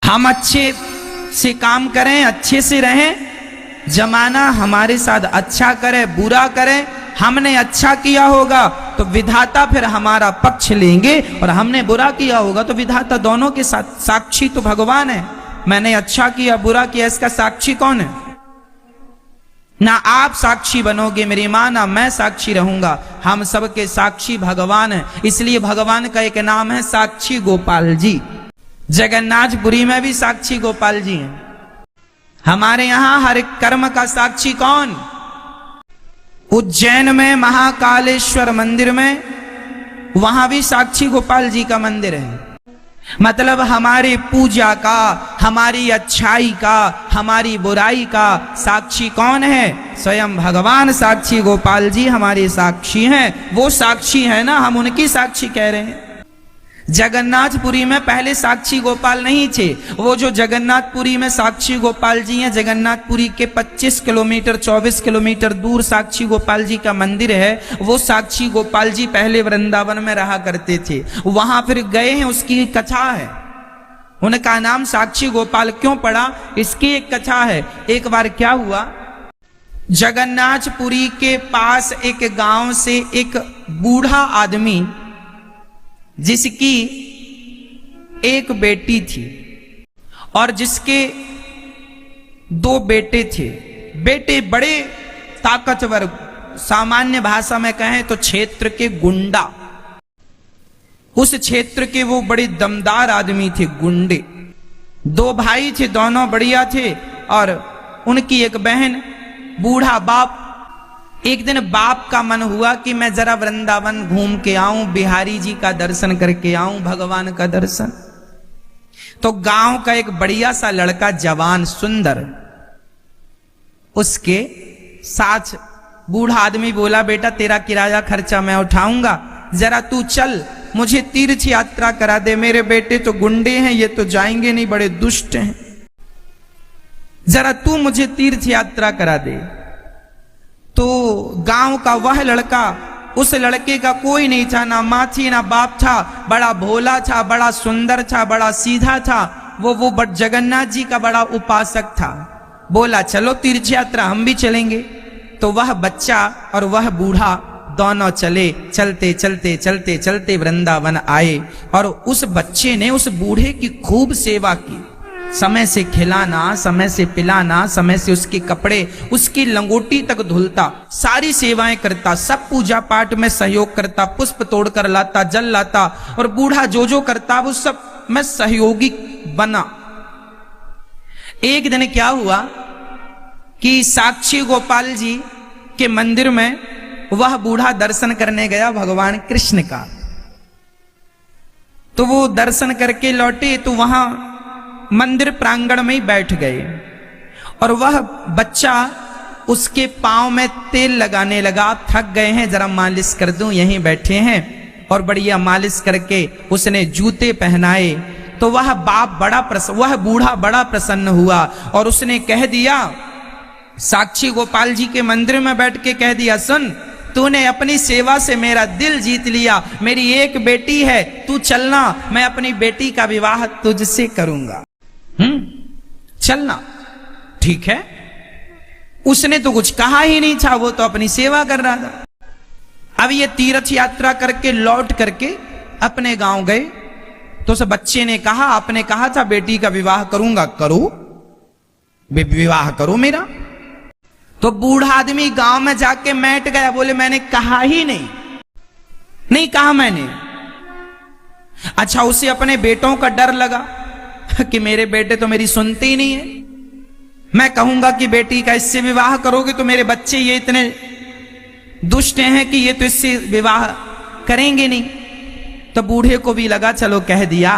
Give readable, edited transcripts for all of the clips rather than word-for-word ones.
हम अच्छे से काम करें, अच्छे से रहें, जमाना हमारे साथ अच्छा करे बुरा करे, हमने अच्छा किया होगा तो विधाता फिर हमारा पक्ष लेंगे, और हमने बुरा किया होगा तो विधाता, दोनों के साथ साक्षी तो भगवान है। मैंने अच्छा किया बुरा किया, इसका साक्षी कौन है? ना आप साक्षी बनोगे मेरी मां, ना मैं साक्षी रहूंगा, हम सबके साक्षी भगवान है। इसलिए भगवान का एक नाम है साक्षी गोपाल जी। जगन्नाथपुरी में भी साक्षी गोपाल जी हैं। हमारे यहां हर कर्म का साक्षी कौन? उज्जैन में महाकालेश्वर मंदिर में, वहां भी साक्षी गोपाल जी का मंदिर है। मतलब हमारे पूजा का, हमारी अच्छाई का, हमारी बुराई का साक्षी कौन है? स्वयं भगवान साक्षी गोपाल जी हमारे साक्षी हैं। वो साक्षी है ना, हम उनकी साक्षी कह रहे हैं। जगन्नाथपुरी में पहले साक्षी गोपाल नहीं थे। वो जो जगन्नाथपुरी में साक्षी गोपाल जी हैं, जगन्नाथपुरी के 25 किलोमीटर 24 किलोमीटर दूर साक्षी गोपाल जी का मंदिर है। वो साक्षी गोपाल जी पहले वृंदावन में रहा करते थे, वहां फिर गए हैं, उसकी कथा है। उनका नाम साक्षी गोपाल क्यों पड़ा, इसकी एक कथा है। एक बार क्या हुआ, जगन्नाथपुरी के पास एक गांव से एक बूढ़ा आदमी, जिसकी एक बेटी थी और जिसके 2 बेटे थे। बेटे बड़े ताकतवर, सामान्य भाषा में कहें तो क्षेत्र के गुंडा। उस क्षेत्र के वो बड़े दमदार आदमी थे, गुंडे। 2 भाई थे, दोनों बढ़िया थे, और उनकी एक बहन। बूढ़ा बाप, एक दिन बाप का मन हुआ कि मैं जरा वृंदावन घूम के आऊं, बिहारी जी का दर्शन करके आऊं, भगवान का दर्शन। तो गांव का एक बढ़िया सा लड़का, जवान सुंदर, उसके साथ बूढ़ा आदमी बोला, बेटा तेरा किराया खर्चा मैं उठाऊंगा, जरा तू चल, मुझे तीर्थ यात्रा करा दे। मेरे बेटे तो गुंडे हैं, ये तो जाएंगे नहीं, बड़े दुष्ट हैं, जरा तू मुझे तीर्थ यात्रा करा दे। तो गांव का वह लड़का, उस लड़के का कोई नहीं था, ना माँ थी ना बाप था, बड़ा भोला था, बड़ा सुंदर था, बड़ा सीधा था। वो जगन्नाथ जी का बड़ा उपासक था। बोला चलो तीर्थ यात्रा हम भी चलेंगे। तो वह बच्चा और वह बूढ़ा दोनों चले। चलते चलते चलते चलते वृंदावन आए, और उस बच्चे ने उस बूढ़े की खूब सेवा की। समय से खिलाना, समय से पिलाना, समय से उसके कपड़े, उसकी लंगोटी तक धुलता, सारी सेवाएं करता, सब पूजा पाठ में सहयोग करता, पुष्प तोड़कर लाता, जल लाता, और बूढ़ा जो जो करता वो सब में सहयोगी बना। एक दिन क्या हुआ कि साक्षी गोपाल जी के मंदिर में वह बूढ़ा दर्शन करने गया भगवान कृष्ण का। तो वो दर्शन करके लौटे तो वहां मंदिर प्रांगण में ही बैठ गए, और वह बच्चा उसके पांव में तेल लगाने लगा। थक गए हैं, जरा मालिश कर दूं, यहीं बैठे हैं, और बढ़िया मालिश करके उसने जूते पहनाए। तो वह बाप वह बूढ़ा बड़ा प्रसन्न हुआ, और उसने कह दिया, साक्षी गोपाल जी के मंदिर में बैठ के कह दिया, सुन, तूने अपनी सेवा से मेरा दिल जीत लिया, मेरी एक बेटी है, तू चलना, मैं अपनी बेटी का विवाह तुझसे करूंगा। चलना। ठीक है। उसने तो कुछ कहा ही नहीं था, वो तो अपनी सेवा कर रहा था। अब ये तीर्थ यात्रा करके लौट करके अपने गांव गए, तो उस बच्चे ने कहा, आपने कहा था बेटी का विवाह करूंगा, करो, विवाह करो मेरा। तो बूढ़ा आदमी गांव में जाके बैठ गया, बोले मैंने कहा ही नहीं कहा मैंने। अच्छा, उसे अपने बेटों का डर लगा कि मेरे बेटे तो मेरी सुनते ही नहीं है, मैं कहूंगा कि बेटी का इससे विवाह करोगे तो मेरे बच्चे ये इतने दुष्ट हैं कि ये तो इससे विवाह करेंगे नहीं। तो बूढ़े को भी लगा चलो कह दिया,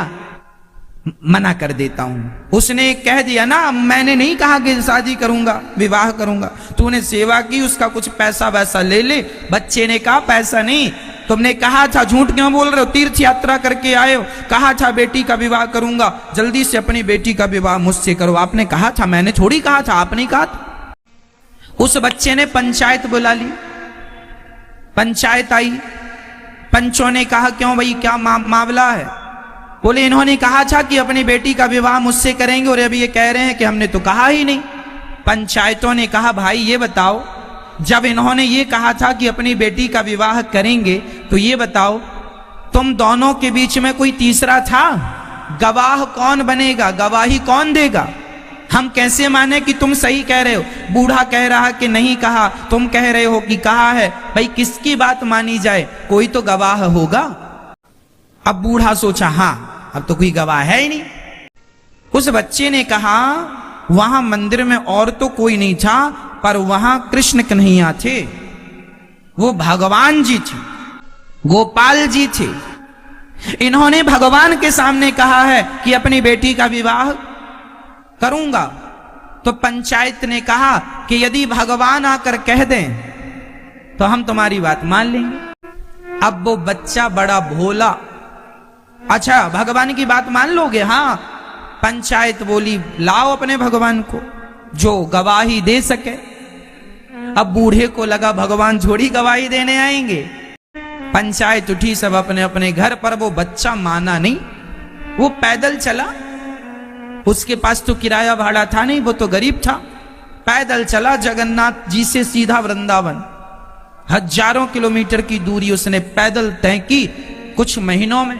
मना कर देता हूं। उसने कह दिया ना, मैंने नहीं कहा कि शादी करूंगा, विवाह करूंगा, तूने सेवा की, उसका कुछ पैसा वैसा ले ले। बच्चे ने कहा पैसा नहीं, तुमने कहा था, झूठ क्यों बोल रहे हो, तीर्थ यात्रा करके आए हो, कहा था बेटी का विवाह करूंगा, जल्दी से अपनी बेटी का विवाह मुझसे करो। आपने कहा था, मैंने थोड़ी कहा था, आपने कहा था। उस बच्चे ने पंचायत बुला ली। पंचायत आई, पंचों ने कहा क्यों भाई, क्या मामला है? बोले इन्होंने कहा था कि अपनी बेटी का विवाह मुझसे करेंगे और अभी ये कह रहे हैं कि हमने तो कहा ही नहीं। पंचायतों ने कहा भाई ये बताओ, जब इन्होंने ये कहा था कि अपनी बेटी का विवाह करेंगे तो ये बताओ तुम दोनों के बीच में कोई तीसरा था? गवाह कौन बनेगा, गवाही कौन देगा? हम कैसे माने कि तुम सही कह रहे हो? बूढ़ा कह रहा कि नहीं कहा, तुम कह रहे हो कि कहा है। भाई किसकी बात मानी जाए? कोई तो गवाह होगा। अब बूढ़ा सोचा हाँ अब तो कोई गवाह है ही नहीं। उस बच्चे ने कहा वहां मंदिर में और तो कोई नहीं था, पर वहां कृष्ण कन्हैया थे, वो भगवान जी थे, गोपाल जी थे। इन्होंने भगवान के सामने कहा है कि अपनी बेटी का विवाह करूंगा। तो पंचायत ने कहा कि यदि भगवान आकर कह दें तो हम तुम्हारी बात मान लेंगे। अब वो बच्चा बड़ा भोला, अच्छा भगवान की बात मान लोगे? हाँ। पंचायत बोली लाओ अपने भगवान को जो गवाही दे सके। अब बूढ़े को लगा भगवान थोड़ी गवाही देने आएंगे। पंचायत उठी सब अपने अपने घर पर। वो बच्चा माना नहीं, वो पैदल चला। उसके पास तो किराया भाड़ा था नहीं, वो तो गरीब था। पैदल चला जगन्नाथ जी से सीधा वृंदावन। हजारों किलोमीटर की दूरी उसने पैदल तय की कुछ महीनों में,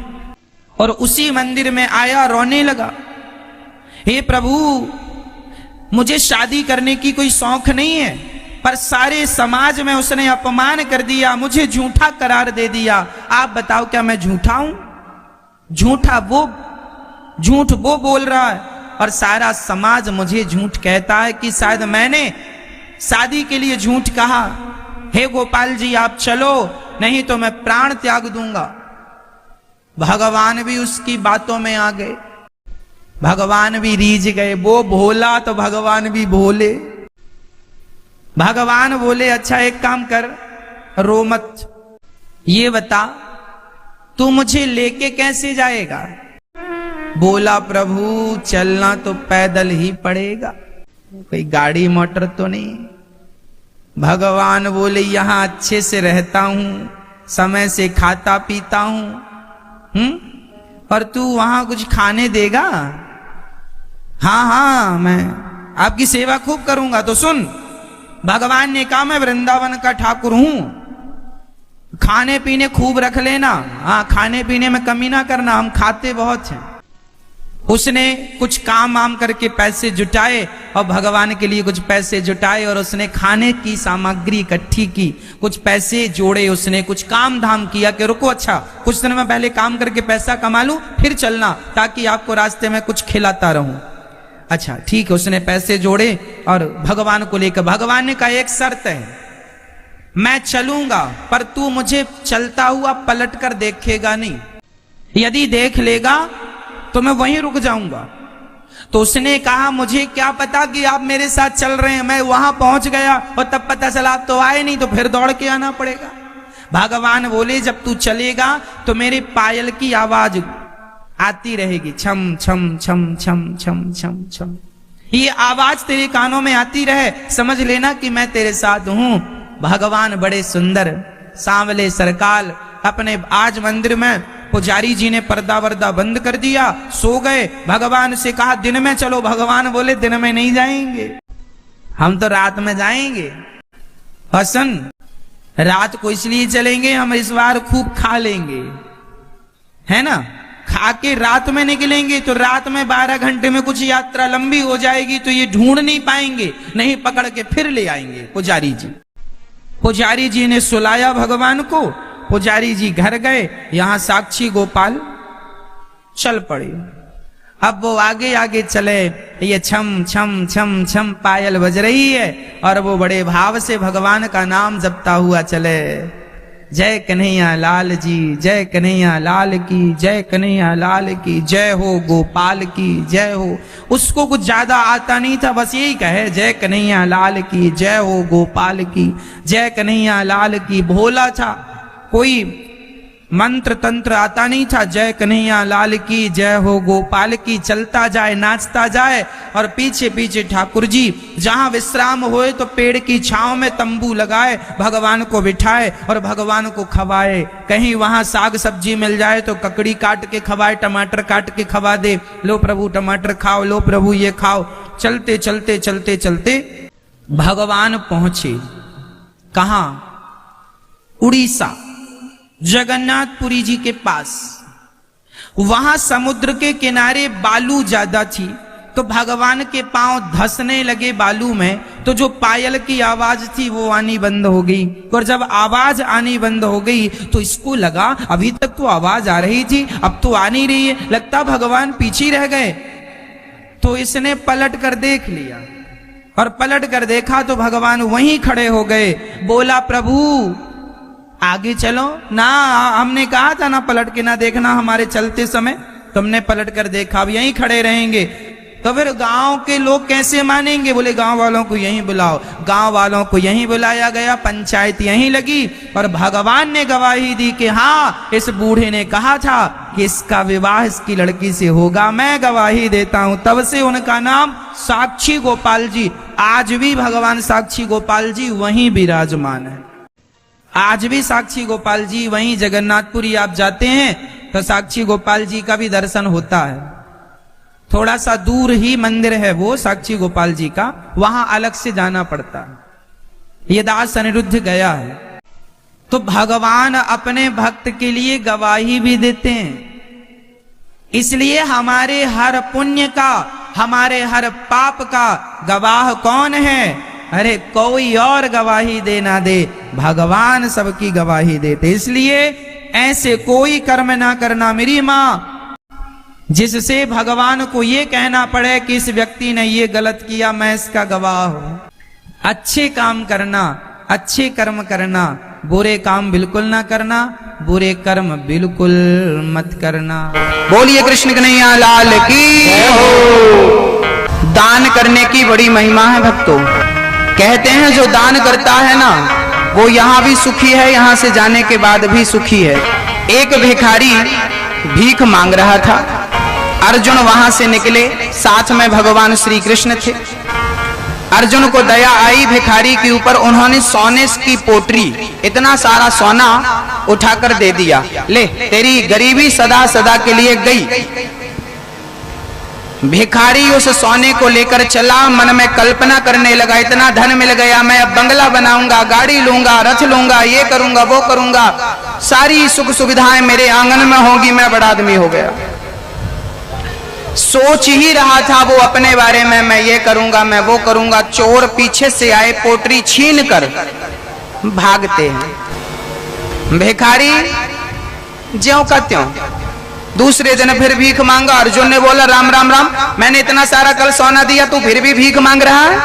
और उसी मंदिर में आया, रोने लगा, हे प्रभु मुझे शादी करने की कोई शौक नहीं है, पर सारे समाज में उसने अपमान कर दिया, मुझे झूठा करार दे दिया। आप बताओ क्या मैं झूठा हूं? झूठ वो बोल रहा है और सारा समाज मुझे झूठ कहता है कि शायद मैंने शादी के लिए झूठ कहा। हे गोपाल जी आप चलो, नहीं तो मैं प्राण त्याग दूंगा। भगवान भी उसकी बातों में आ गए, भगवान भी रीझ गए। वो भोला तो भगवान भी भोले। भगवान बोले अच्छा एक काम कर, रो मत, ये बता तू मुझे लेके कैसे जाएगा? बोला प्रभु चलना तो पैदल ही पड़ेगा, कोई गाड़ी मोटर तो नहीं। भगवान बोले यहां अच्छे से रहता हूं, समय से खाता पीता हूं, और तू वहां कुछ खाने देगा? हाँ हाँ मैं आपकी सेवा खूब करूंगा। तो सुन, भगवान ने कहा मैं वृंदावन का ठाकुर हूं, खाने पीने खूब रख लेना। हाँ खाने पीने में कमी ना करना, हम खाते बहुत हैं। उसने कुछ काम वाम करके पैसे जुटाए और भगवान के लिए कुछ पैसे जुटाए, और उसने खाने की सामग्री इकट्ठी की, कुछ पैसे जोड़े, उसने कुछ काम धाम किया कि रुको अच्छा कुछ दिन में पहले काम करके पैसा कमा लूं फिर चलना, ताकि आपको रास्ते में कुछ खिलाता रहूं। अच्छा ठीक है, उसने पैसे जोड़े और भगवान को लेकर, भगवान ने कहा एक शर्त है, मैं चलूंगा पर तू मुझे चलता हुआ पलट कर देखेगा नहीं, यदि देख लेगा तो मैं वहीं रुक जाऊंगा। तो उसने कहा मुझे क्या पता कि आप मेरे साथ चल रहे हैं, मैं वहां पहुंच गया और तब पता चला आप तो आए नहीं, तो फिर दौड़ के आना पड़ेगा। भगवान बोले जब तू चलेगा तो मेरे पायल की आवाज आती रहेगी, छम छम छम छम छम छम छम, ये आवाज तेरे कानों में आती रहे, समझ लेना कि मैं तेरे साथ हूं। भगवान बड़े सुंदर सांवले सरकाल अपने आज मंदिर में, पुजारी जी ने पर्दा वर्दा बंद कर दिया, सो गए। भगवान से कहा दिन में चलो, भगवान बोले दिन में नहीं जाएंगे, हम तो रात में जाएंगे। हसन रात को इसलिए चलेंगे हम इस बार खूब खा लेंगे, है ना, खा के रात में निकलेंगे तो रात में 12 घंटे में कुछ यात्रा लंबी हो जाएगी, तो ये ढूंढ नहीं पाएंगे, नहीं पकड़ के फिर ले आएंगे पुजारी जी। पुजारी जी ने सुलाया भगवान को, पुजारी जी घर गए, यहां साक्षी गोपाल चल पड़े। अब वो आगे आगे चले, ये छम छम छम छम पायल बज रही है और वो बड़े भाव से भगवान का नाम जपता हुआ चले, जय कन्हैया लाल जी, जय कन्हैया लाल की, जय कन्हैया लाल की, जय हो गोपाल की जय हो। उसको कुछ ज्यादा आता नहीं था, बस यही कहे जय कन्हैया लाल की, जय हो गोपाल की, जय कन्हैया लाल की। भोला था, कोई मंत्र तंत्र आता नहीं था। जय कन्हैया लाल की, जय हो गोपाल की, चलता जाए नाचता जाए और पीछे पीछे ठाकुर जी जहां विश्राम होए तो पेड़ की छांव में तंबू लगाए, भगवान को बिठाए और भगवान को खवाए। कहीं वहां साग सब्जी मिल जाए तो ककड़ी काट के खवाए, टमाटर काट के खवा दे, लो प्रभु टमाटर खाओ, लो प्रभु ये खाओ। चलते चलते चलते चलते भगवान पहुंचे कहां? उड़ीसा, जगन्नाथपुरी जी के पास। वहां समुद्र के किनारे बालू ज्यादा थी तो भगवान के पांव धंसने लगे बालू में, तो जो पायल की आवाज थी वो आनी बंद हो गई। और जब आवाज आनी बंद हो गई तो इसको लगा अभी तक तो आवाज आ रही थी, अब तो आ नहीं रही है, लगता भगवान पीछे रह गए। तो इसने पलट कर देख लिया और पलट कर देखा तो भगवान वहीं खड़े हो गए। बोला प्रभु आगे चलो ना, हमने कहा था ना पलट के ना देखना हमारे चलते समय, तुमने पलट कर देखा, अब यहीं खड़े रहेंगे। तो फिर गांव के लोग कैसे मानेंगे? बोले गांव वालों को यहीं बुलाओ। गांव वालों को यहीं बुलाया गया, पंचायत यहीं लगी और भगवान ने गवाही दी कि हाँ, इस बूढ़े ने कहा था कि इसका विवाह इसकी लड़की से होगा, मैं गवाही देता हूं। तब से उनका नाम साक्षी गोपाल जी। आज भी भगवान साक्षी गोपाल जी वहीं विराजमान है। आज भी साक्षी गोपाल जी वहीं, जगन्नाथपुरी आप जाते हैं तो साक्षी गोपाल जी का भी दर्शन होता है। थोड़ा सा दूर ही मंदिर है वो साक्षी गोपाल जी का, वहां अलग से जाना पड़ता है। ये दास अनिरुद्ध गया है। तो भगवान अपने भक्त के लिए गवाही भी देते हैं। इसलिए हमारे हर पुण्य का, हमारे हर पाप का गवाह कौन है? अरे कोई और गवाही दे ना दे, भगवान सबकी गवाही देते। इसलिए ऐसे कोई कर्म ना करना मेरी मां जिससे भगवान को ये कहना पड़े कि इस व्यक्ति ने ये गलत किया, मैं इसका गवाह हूं। अच्छे काम करना, अच्छे कर्म करना, बुरे काम बिल्कुल ना करना, बुरे कर्म बिल्कुल मत करना। बोलिए कृष्ण कन्हैया लाल की हो। दान करने की बड़ी महिमा है भक्तों। कहते हैं जो दान करता है ना वो यहाँ भी सुखी है, यहाँ से जाने के बाद भी सुखी है। एक भिखारी भीख मांग रहा था, अर्जुन वहां से निकले, साथ में भगवान श्री कृष्ण थे। अर्जुन को दया आई भिखारी के ऊपर, उन्होंने सोने की पोटरी, इतना सारा सोना उठाकर दे दिया, ले तेरी गरीबी सदा सदा के लिए गई। भिखारी उस सोने को लेकर चला, मन में कल्पना करने लगा इतना धन मिल गया, मैं अब बंगला बनाऊंगा, गाड़ी लूंगा, रथ लूंगा, ये करूंगा वो करूंगा, सारी सुख सुविधाएं मेरे आंगन में होगी, मैं बड़ा आदमी हो गया। सोच ही रहा था वो अपने बारे में, मैं ये करूंगा मैं वो करूंगा। चोर पीछे से आए, पोटरी छीन कर भागते हैं। भिखारी ज्यों का त्यों। दूसरे दिन फिर भीख मांगा। अर्जुन ने बोला राम राम राम, मैंने इतना सारा कल सोना दिया, तू फिर भी भीख मांग रहा है?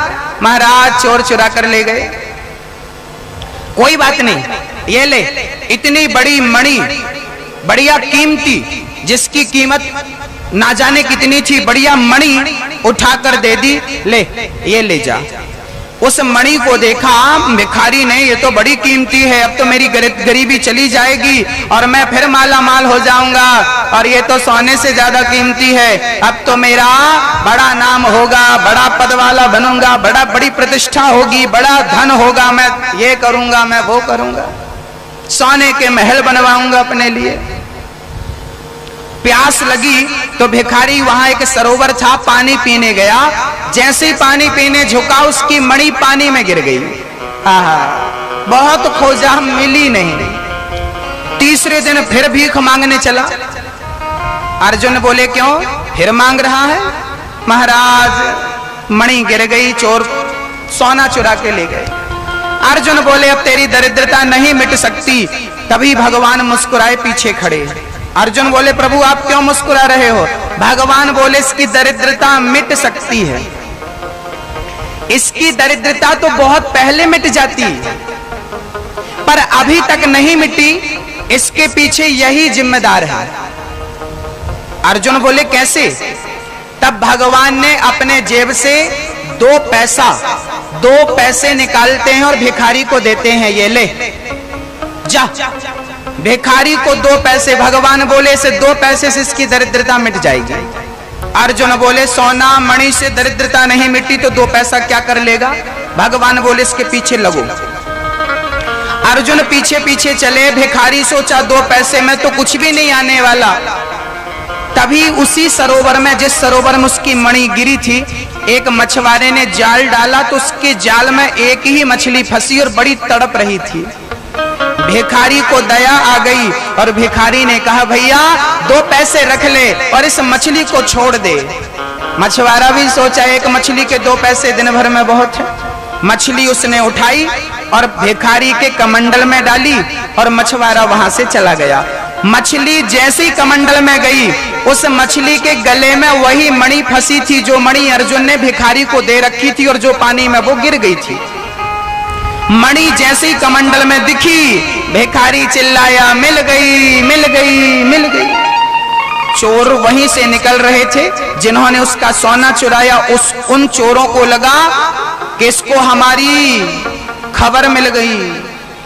महाराज चोर चुरा कर ले गए। कोई बात नहीं, ये ले, इतनी बड़ी मणि, बढ़िया कीमती, जिसकी कीमत ना जाने कितनी थी, बढ़िया मणि उठाकर दे दी, ले ये ले जा। उस मणि को देखा भिखारी ने, ये तो बड़ी कीमती है, अब तो मेरी गरीबी चली जाएगी और मैं फिर माला माल हो जाऊंगा, और ये तो सोने से ज्यादा कीमती है, अब तो मेरा बड़ा नाम होगा, बड़ा पद वाला बनूंगा, बड़ी प्रतिष्ठा होगी, बड़ा धन होगा, मैं ये करूंगा मैं वो करूंगा, सोने के महल बनवाऊंगा अपने लिए। प्यास लगी तो भिखारी वहां एक सरोवर था, पानी पीने गया। जैसे ही पानी पीने झुका, उसकी मणि पानी में गिर गई। बहुत खोजा, मिली नहीं। तीसरे दिन फिर भीख मांगने चला। अर्जुन बोले क्यों फिर मांग रहा है? महाराज मणि गिर गई, चोर सोना चुरा के ले गए। अर्जुन बोले अब तेरी दरिद्रता नहीं मिट सकती। तभी भगवान मुस्कुराए पीछे खड़े। अर्जुन बोले प्रभु आप क्यों मुस्कुरा रहे हो? भगवान बोले इसकी दरिद्रता मिट सकती है, इसकी दरिद्रता तो बहुत पहले मिट जाती, पर अभी तक नहीं मिटी, इसके पीछे यही जिम्मेदार है। अर्जुन बोले कैसे? तब भगवान ने अपने जेब से 2 पैसे निकालते हैं और भिखारी को देते हैं, ये ले जा भिखारी को 2 पैसे, भगवान बोले से 2 पैसे से इसकी दरिद्रता मिट जाएगी। अर्जुन बोले सोना मणि से दरिद्रता नहीं मिट्टी तो 2 पैसा क्या कर लेगा। भगवान बोले इसके पीछे लगो। अर्जुन पीछे पीछे चले। भिखारी सोचा 2 पैसे में तो कुछ भी नहीं आने वाला। तभी उसी सरोवर में, जिस सरोवर में उसकी मणि गिरी थी, एक मछुआरे ने जाल डाला तो उसके जाल में एक ही मछली फंसी और बड़ी तड़प रही थी। भिखारी को दया आ गई और भिखारी ने कहा भैया 2 पैसे रख ले और इस मछली को छोड़ दे। मछुआरा भी सोचा एक मछली के 2 पैसे दिन भर में बहुत है। मछली उसने उठाई और भिखारी के कमंडल में डाली और मछुआरा वहां से चला गया। मछली जैसी कमंडल में गई, उस मछली के गले में वही मणि फंसी थी जो मणि अर्जुन ने भिखारी को दे रखी थी और जो पानी में वो गिर गई थी। मणि जैसी कमंडल में दिखी, भिखारी चिल्लाया मिल गई मिल गई मिल गई। चोर वहीं से निकल रहे थे जिन्होंने उसका सोना चुराया। उन चोरों को लगा कि इसको हमारी खबर मिल गई,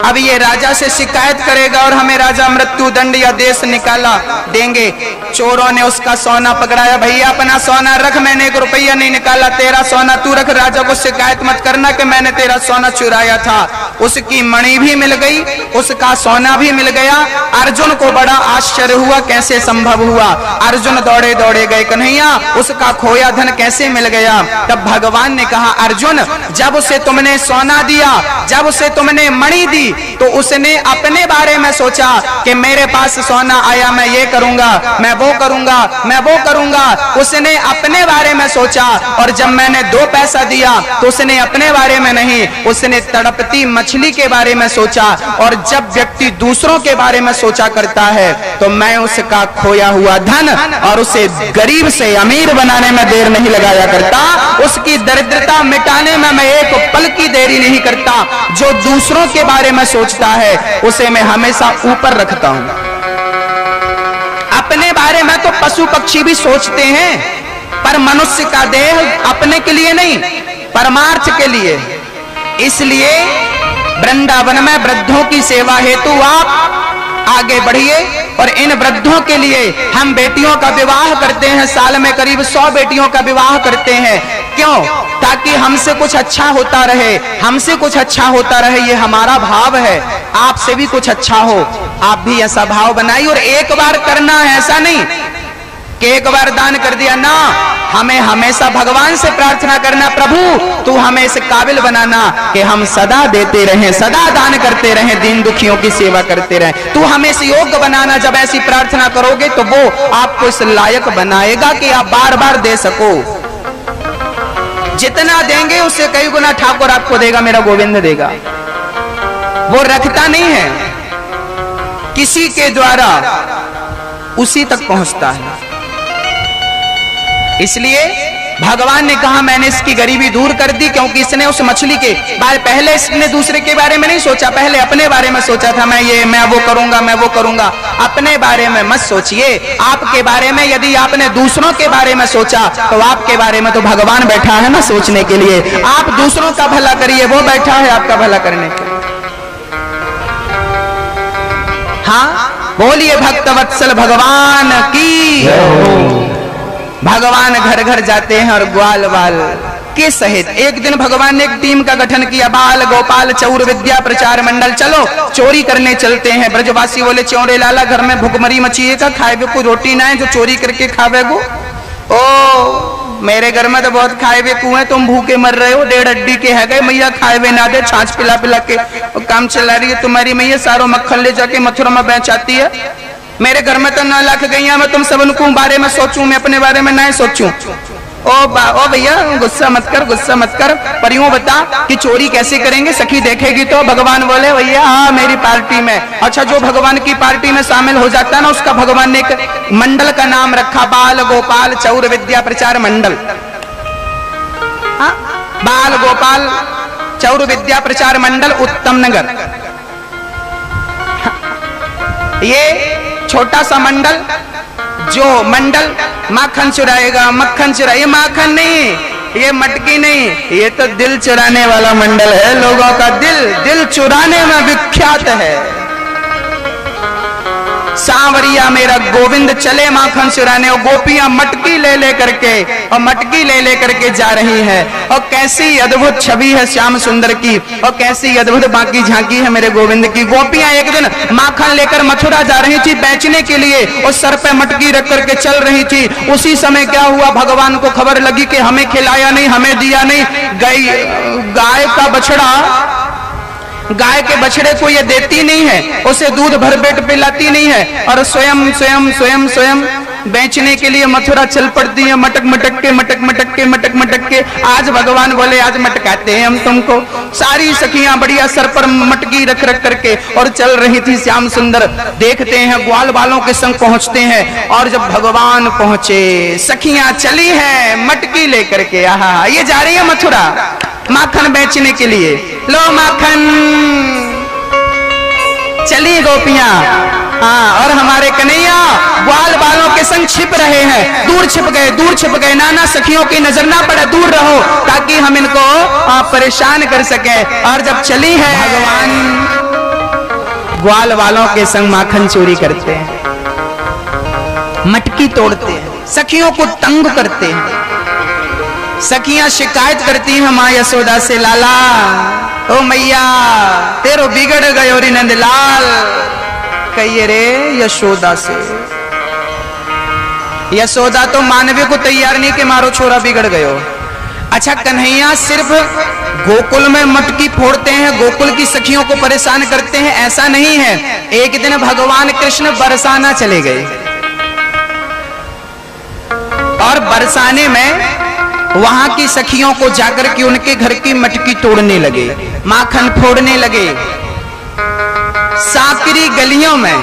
अब ये राजा से शिकायत करेगा और हमें राजा मृत्यु दंड या देश निकाला देंगे। चोरों ने उसका सोना पकड़ाया। भैया अपना सोना रख, मैंने 1 रुपया नहीं निकाला, तेरा सोना तू रख, राजा को शिकायत मत करना कि मैंने तेरा सोना चुराया था। उसकी मणि भी मिल गई, उसका सोना भी मिल गया। अर्जुन को बड़ा आश्चर्य हुआ कैसे संभव हुआ। अर्जुन दौड़े दौड़े गए, कन्हैया उसका खोया धन कैसे मिल गया। तब भगवान ने कहा अर्जुन जब उसे तुमने सोना दिया, जब उसे तुमने मणि दी, तो उसने अपने बारे में सोचा कि मेरे पास सोना आया, मैं ये करूंगा, मैं वो करूंगा, मैं वो करूंगा। उसने अपने बारे में सोचा। और जब मैंने 2 पैसा दिया तो उसने अपने बारे में नहीं, उसने तड़पती मछली के बारे में सोचा। और जब व्यक्ति दूसरों के बारे में सोचा करता है तो मैं उसका खोया हुआ धन और उसे गरीब से अमीर बनाने में देर नहीं लगाया करता, उसकी दरिद्रता मिटाने में मैं एक पल की देरी नहीं करता। जो दूसरों के बारे में सोचता है उसे मैं हमेशा ऊपर रखता हूं। अपने बारे में तो पशु पक्षी भी सोचते हैं, पर मनुष्य का देह अपने के लिए नहीं, परमार्थ के लिए। इसलिए वृंदावन में वृद्धों की सेवा हेतु आप आगे बढ़िए। और इन वृद्धों के लिए हम बेटियों का विवाह करते हैं, साल में करीब 100 बेटियों का विवाह करते हैं। क्यों? ताकि हमसे कुछ अच्छा होता रहे, हमसे कुछ अच्छा होता रहे, ये हमारा भाव है। आपसे भी कुछ अच्छा हो, आप भी ऐसा भाव बनाइए। और एक बार करना है, ऐसा नहीं कि एक बार दान कर दिया ना, हमें हमेशा भगवान से प्रार्थना करना प्रभु तू हमें इस काबिल बनाना कि हम सदा देते रहें, सदा दान करते रहें, दीन दुखियों की सेवा करते रहें। तू हमें इस योग्य बनाना। जब ऐसी प्रार्थना करोगे तो वो आपको इस लायक बनाएगा कि आप बार बार दे सको। जितना देंगे उससे कई गुना ठाकुर आपको देगा, मेरा गोविंद देगा। वो रखता नहीं है, किसी के द्वारा उसी तक पहुंचता है। इसलिए भगवान ने कहा मैंने इसकी गरीबी दूर कर दी, क्योंकि इसने उस मछली के बारे, पहले इसने दूसरे के बारे में नहीं सोचा, पहले अपने बारे में सोचा था, मैं वो करूंगा, मैं वो करूंगा। अपने बारे में मत सोचिए, आपके बारे में। यदि आपने दूसरों के बारे में सोचा तो आपके बारे में तो भगवान बैठा है ना सोचने के लिए। आप दूसरों का भला करिए, वो बैठा है आपका भला करने के लिए। हाँ बोलिए भक्त वत्सल भगवान की। भगवान घर घर जाते हैं और ग्वाल बाल के सहित। एक दिन भगवान ने एक टीम का गठन किया, बाल गोपाल चौर विद्या प्रचार मंडल, चलो चोरी करने चलते हैं। ब्रजवासी बोले चौरे लाला घर में भुखमरी मचिएगा, खाए को रोटी ना है जो चोरी करके खावे गो। ओ मेरे घर में तो बहुत खाए हुए कुएं, तुम भूखे मर रहे हो, 1.5 अड्डी के है गए मैया, खाए हुए ना दे, छाछ पिला पिला के काम चला रही है तुम्हारी मैया, सारो मक्खन ले जाके मथुरा में बेच आती है। मेरे घर में तो 9 लाख गैया, मैं तुम सब उनको बारे में सोचूं, मैं अपने बारे में नहीं सोचूं। ओ भैया गुस्सा मत कर, गुस्सा मत कर, पर यूं बता कि चोरी कैसे करेंगे, सखी देखेगी तो। भगवान बोले भैया हाँ मेरी पार्टी में। अच्छा जो भगवान की पार्टी में शामिल हो जाता है ना, उसका भगवान ने एक मंडल का नाम रखा, बाल गोपाल चौर विद्या प्रचार मंडल। हाँ बाल गोपाल चौर विद्या प्रचार मंडल उत्तम नगर। ये छोटा सा मंडल, जो मंडल माखन चुराएगा, मक्खन चुराए, ये माखन नहीं, ये मटकी नहीं, ये तो दिल चुराने वाला मंडल है। लोगों का दिल चुराने में विख्यात है। सांवरिया मेरा गोविंद चले माखन चुराने, और गोपियां मटकी ले ले करके और मटकी ले ले करके जा रही है। और कैसी अद्भुत छवि है श्याम सुंदर की, और कैसी अद्भुत बाकी झांकी है मेरे गोविंद की। गोपियां एक दिन माखन लेकर मथुरा जा रही थी बेचने के लिए, और सर पे मटकी रख करके चल रही थी। उसी समय क्या हुआ, भगवान को खबर लगी कि हमें खिलाया नहीं, हमें दिया नहीं। गाय का बछड़ा, गाय के बछड़े को ये देती नहीं है, उसे दूध भर पेट पिलाती नहीं है, और स्वयं स्वयं स्वयं स्वयं बेचने के लिए मथुरा चल पड़ती है, मटक मटक के मटक मटक के मटक मटक के। आज भगवान बोले आज मटकाते हैं हम तुमको। सारी सखियां बढ़िया सर पर मटकी रख रख करके और चल रही थी। श्याम सुंदर देखते हैं ग्वाल वालों के संग पहुंचते हैं, और जब भगवान पहुंचे सखियां चली है मटकी लेकर के। आहा, ये जा रही है मथुरा माखन बेचने के लिए। लो माखन, चली गोपियां। हाँ, और हमारे कन्हैया ग्वाल बालों के संग छिप रहे हैं। दूर छिप गए, दूर छिप गए। नाना सखियों की नजर ना पड़े, दूर रहो ताकि हम इनको परेशान कर सके। और जब चली है भगवान ग्वाल वालों के संग माखन चोरी करते हैं, मटकी तोड़ते हैं, सखियों को तंग करते हैं। सखियां शिकायत करती हैं माँ यशोदा से, लाला ओ मैया तेरो बिगड़ गयो रे नंदलाल। कहिए रे यशोदा से। यशोदा तो मानवे को तैयार नहीं कि मारो छोरा बिगड़ गयो। अच्छा, कन्हैया सिर्फ गोकुल में मटकी फोड़ते हैं, गोकुल की सखियों को परेशान करते हैं, ऐसा नहीं है। एक दिन भगवान कृष्ण बरसाना चले गए, और बरसाने में वहां की सखियों को जाकर के उनके घर की मटकी तोड़ने लगे, माखन फोड़ने लगे। साकरी गलियों में,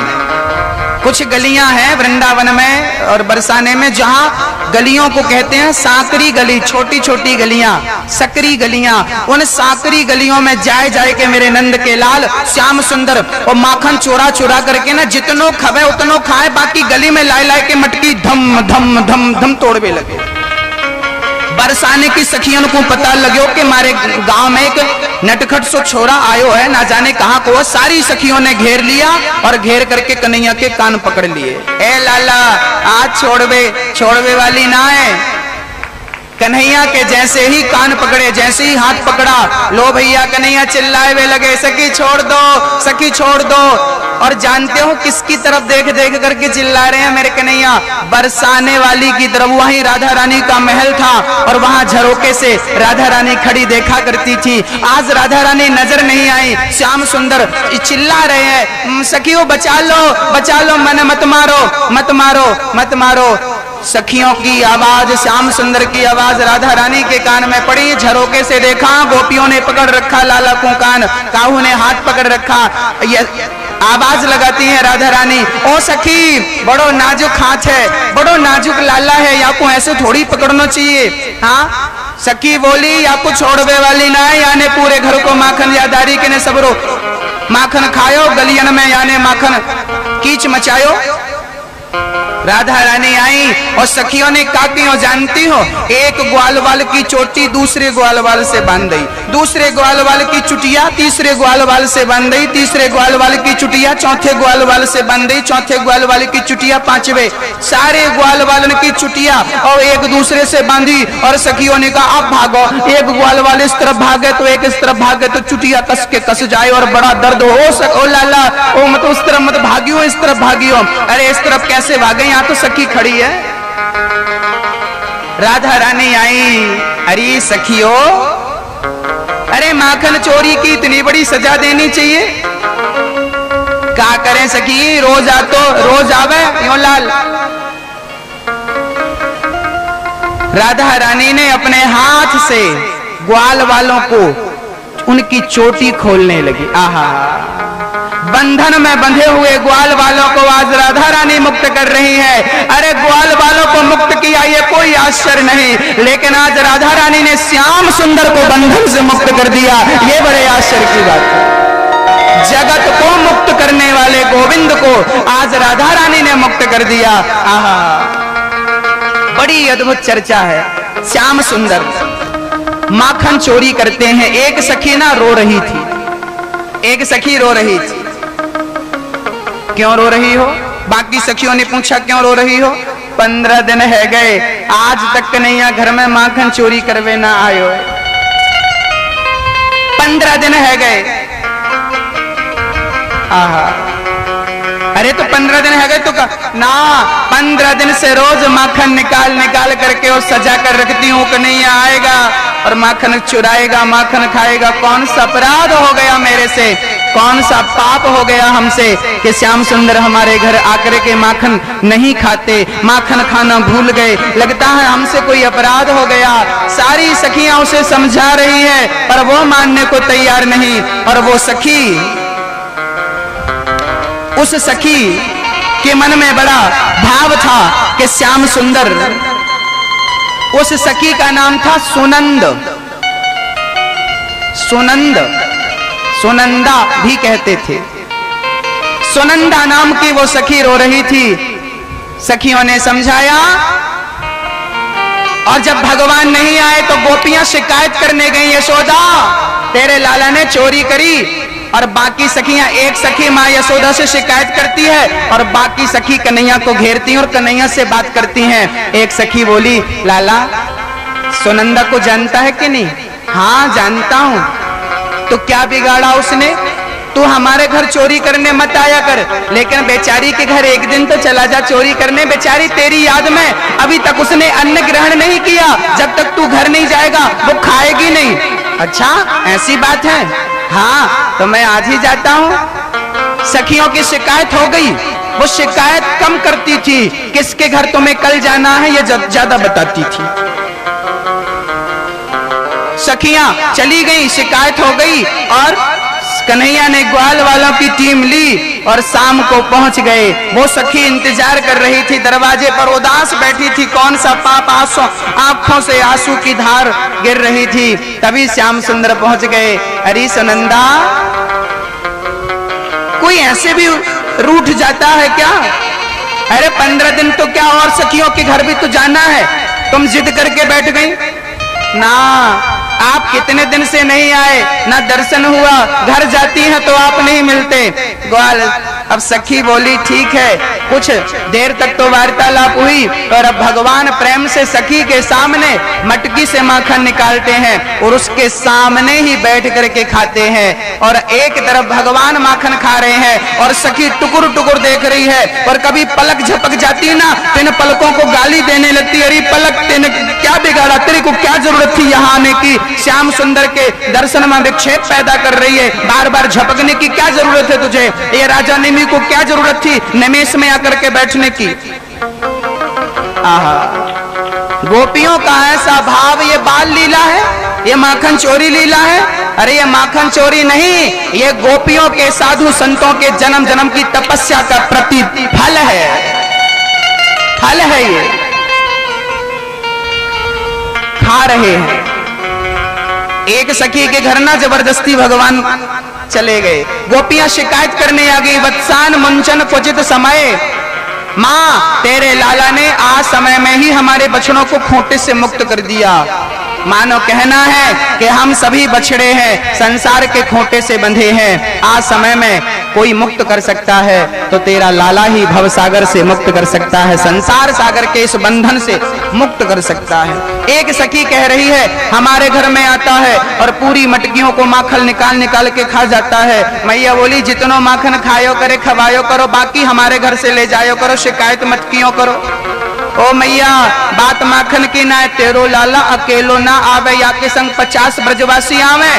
कुछ गलियां हैं वृंदावन में और बरसाने में जहां गलियों को कहते हैं साकरी गली, छोटी छोटी गलियां, सकरी गलियां। उन साकरी गलियों में जाए जाए के मेरे नंद के लाल श्याम सुंदर और माखन चोरा चोरा करके ना जितनो खबे उतनो खाए, बाकी गली में लाए लाए के मटकी धम धम धम धम तोड़वे लगे। बरसाने की सखियों को पता लगे कि हमारे गांव में एक नटखट सो छोरा आयो है, ना जाने कहां को। सारी सखियों ने घेर लिया और घेर करके कन्हैया के कान पकड़ लिए। ए लाला, आज छोड़वे वाली ना है। कन्हैया के जैसे ही कान पकड़े, जैसे ही हाथ पकड़ा, लो भैया कन्हैया चिल्लाए वे लगे, सखी छोड़ दो, सखी छोड़ दो। और जानते हो किसकी तरफ देख देख करके चिल्ला रहे हैं मेरे कन्हैया? बरसाने वाली की तरफ। वहीं राधा रानी का महल था और वहां झरोके से राधा रानी खड़ी देखा करती थी। आज राधा रानी नजर नहीं आई। श्याम सुंदर चिल्ला रहे हैं, सखियों बचा लो, मन मत मारो, मत मारो, मत मारो। सखियों की आवाज, श्याम सुंदर की आवाज राधा रानी के कान में पड़ी। झरोके से देखा, गोपियों ने पकड़ रखा लाला को कान, काहू ने हाथ पकड़ रखा। आवाज लगाती है राधा रानी, ओ सखी बड़ो नाजुक हाथ है, बड़ो नाजुक लाला है, या को ऐसे थोड़ी पकड़ना चाहिए। हाँ, सखी बोली या को छोड़वे वाली ना है, यानी पूरे घर को माखन यादारी के ने सबरो माखन खायो, गलियन में यानी माखन कीच मचायो। राधा रानी आई और सखियों ने काकियों जानती हो, एक ग्वालवाल की चोटी दूसरे ग्वालवाल से बांध दी, दूसरे ग्वालवाल की चुटिया तीसरे ग्वालवाल से बांध दी, तीसरे ग्वालवाल की चुटिया चौथे ग्वालवाल से बांध दी, चौथे ग्वालवाल की चुटिया पांचवे, सारे ग्वालवालन की चुटिया और एक दूसरे से बांधी। और सखियों ने कहा अब भागो, एक ग्वालवाल इस तरफ भागे तो एक इस तरफ भागे तो चुटिया कस के कस जाए और बड़ा दर्द हो। ओ लाला, ओ मत उस तरफ मत भागियो, इस तरफ भागियो। अरे इस तरफ कैसे भागे, यहाँ तो सखी खड़ी है। राधा रानी आई, अरे सखियों, अरे माखन चोरी की इतनी बड़ी सजा देनी चाहिए, क्या करें सखी, रोज आवे यो लाल। राधा रानी ने अपने हाथ से ग्वाल वालों को उनकी चोटी खोलने लगी। आहा, बंधन में बंधे हुए ग्वाल वालों को आज राधा रानी मुक्त कर रही है। अरे ग्वाल वालों को मुक्त किया ये कोई आश्चर्य नहीं, लेकिन आज राधा रानी ने श्याम सुंदर को बंधन से मुक्त कर दिया, ये बड़े आश्चर्य की बात है। जगत को मुक्त करने वाले गोविंद को आज राधा रानी ने मुक्त कर दिया। आहा, बड़ी अद्भुत चर्चा है। श्याम सुंदर माखन चोरी करते हैं। एक सखी ना रो रही थी, एक सखी रो रही थी। क्यों रो रही हो? बाकी सखियों ने पूछा क्यों रो रही हो? 15 दिन है गए, आज तक कन्हैया घर में माखन चोरी करवे ना आयो है। 15 दिन है गए। आहा, अरे तो 15 दिन है गए तो ना, 15 दिन से रोज माखन निकाल निकाल करके और सजा कर रखती हूँ, कन्हैया आएगा और माखन चुराएगा, माखन खाएगा। कौन सा अपराध हो गया मेरे से, कौन सा पाप हो गया हमसे कि श्याम सुंदर हमारे घर आकर के माखन नहीं खाते, माखन खाना भूल गए। लगता है हमसे कोई अपराध हो गया। सारी सखियां उसे समझा रही है पर वो मानने को तैयार नहीं। और वो सखी, उस सखी के मन में बड़ा भाव था कि श्याम सुंदर, उस सखी का नाम था सुनंद, सुनंद, सुनंदा भी कहते थे। सुनंदा नाम की वो सखी रो रही थी। सखियों ने समझाया और जब भगवान नहीं आए तो गोपियां शिकायत करने गई, यशोदा तेरे लाला ने चोरी करी। और बाकी सखियां, एक सखी माँ यशोदा से शिकायत करती है और बाकी सखी कन्हैया को घेरती हैं और कन्हैया से बात करती हैं। एक सखी बोली, लाला सुनंदा को जानता है कि नहीं? हाँ जानता हूं। तो क्या बिगाड़ा उसने? तू हमारे घर चोरी करने मत आया कर, लेकिन बेचारी के घर एक दिन तो चला जा चोरी करने। बेचारी तेरी याद में अभी तक उसने अन्न ग्रहण नहीं किया। जब तक तू घर नहीं जाएगा वो खाएगी नहीं। अच्छा ऐसी बात है? हाँ तो मैं आज ही जाता हूँ। सखियों की शिकायत हो गई। वो शिकायत कम करती थी, किसके घर तुम्हें कल जाना है ये ज्यादा बताती थी। सखियां चली गई, शिकायत हो गई और कन्हैया ने ग्वाल वालों की टीम ली और शाम को पहुंच गए। वो सखी इंतजार कर रही थी, दरवाजे पर उदास बैठी थी। कौन सा पाप, आंखों से आंसू की धार गिर रही थी। तभी श्याम सुंदर पहुंच गए। अरे सुनंदा, कोई ऐसे भी रूठ जाता है क्या? अरे 15 दिन तो क्या, और सखियों के घर भी तो जाना है। तुम जिद करके बैठ गई ना। आप कितने दिन से नहीं आए, ना दर्शन हुआ, घर जाती हैं तो आप नहीं मिलते। ग्वाल, अब सखी बोली ठीक है। कुछ देर तक तो वार्तालाप हुई और अब भगवान प्रेम से सखी के सामने मटकी से माखन निकालते हैं और उसके सामने ही बैठ करके खाते हैं। और एक तरफ भगवान माखन खा रहे हैं और सखी टुकुर टुकुर देख रही है। और कभी पलक झपक जाती ना तो इन पलकों को गाली देने लगती। अरे पलक, तेने क्या बिगाड़ा, तेरे को क्या जरूरत थी यहाँ आने की? श्याम सुंदर के दर्शन में विक्षेप पैदा कर रही है, बार बार झपकने की क्या जरूरत है तुझे? ये राजा निमि को क्या जरूरत थी निमेश में आकर के बैठने की? आहा, गोपियों का ऐसा भाव, ये बाल लीला है, ये माखन चोरी लीला है? अरे ये माखन चोरी नहीं, ये गोपियों के साधु संतों के जन्म जन्म की तपस्या का प्रतिफल है, फल है। ये खा रहे हैं। एक सखी के घर ना जबरदस्ती भगवान चले गए। गोपियां शिकायत करने आ गई, वत्सान मुंचन क्वचित समय, माँ तेरे लाला ने आज समय में ही हमारे बछड़ों को खूंटे से मुक्त कर दिया। मानो कहना है कि हम सभी बछड़े हैं, संसार के खूंटे से बंधे हैं। आज समय में कोई मुक्त कर सकता है तो तेरा लाला ही भव सागर से मुक्त कर सकता है, संसार सागर के इस बंधन से मुक्त कर सकता है। एक सखी कह रही है हमारे घर में आता है और पूरी मटकियों को माखन निकाल निकाल के खा जाता है। मैया बोली जितनो माखन खायो करे खवायो करो, बाकी हमारे घर से ले जायो करो, शिकायत मत कियो करो। ओ मैया बात माखन की ना, तेरो लाला अकेलो ना आवे, या के संग 50 ब्रजवासी आवे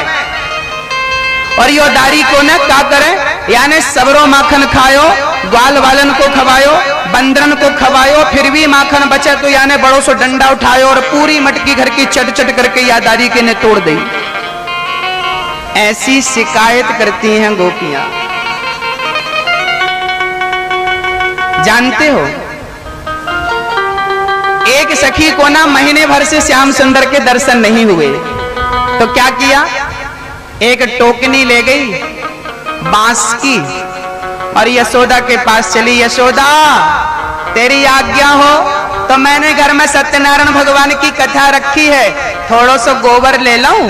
और यो दारी को न क्या करे, यानी सबरो माखन खायो, ग्वाल वालन को खवायो, बंदरन को खवायो, फिर भी माखन बचे तो यानी बड़ों से डंडा उठायो और पूरी मटकी घर की चट चट करके यादारी के ने तोड़ दी। ऐसी शिकायत करती हैं गोपियां। जानते हो एक सखी को ना महीने भर से श्याम सुंदर के दर्शन नहीं हुए तो क्या किया, एक टोकनी ले गई बांस की और यशोदा के पास चली। यशोदा तेरी आज्ञा हो तो मैंने घर में सत्यनारायण भगवान की कथा रखी है, थोड़ा सा गोबर ले लूं।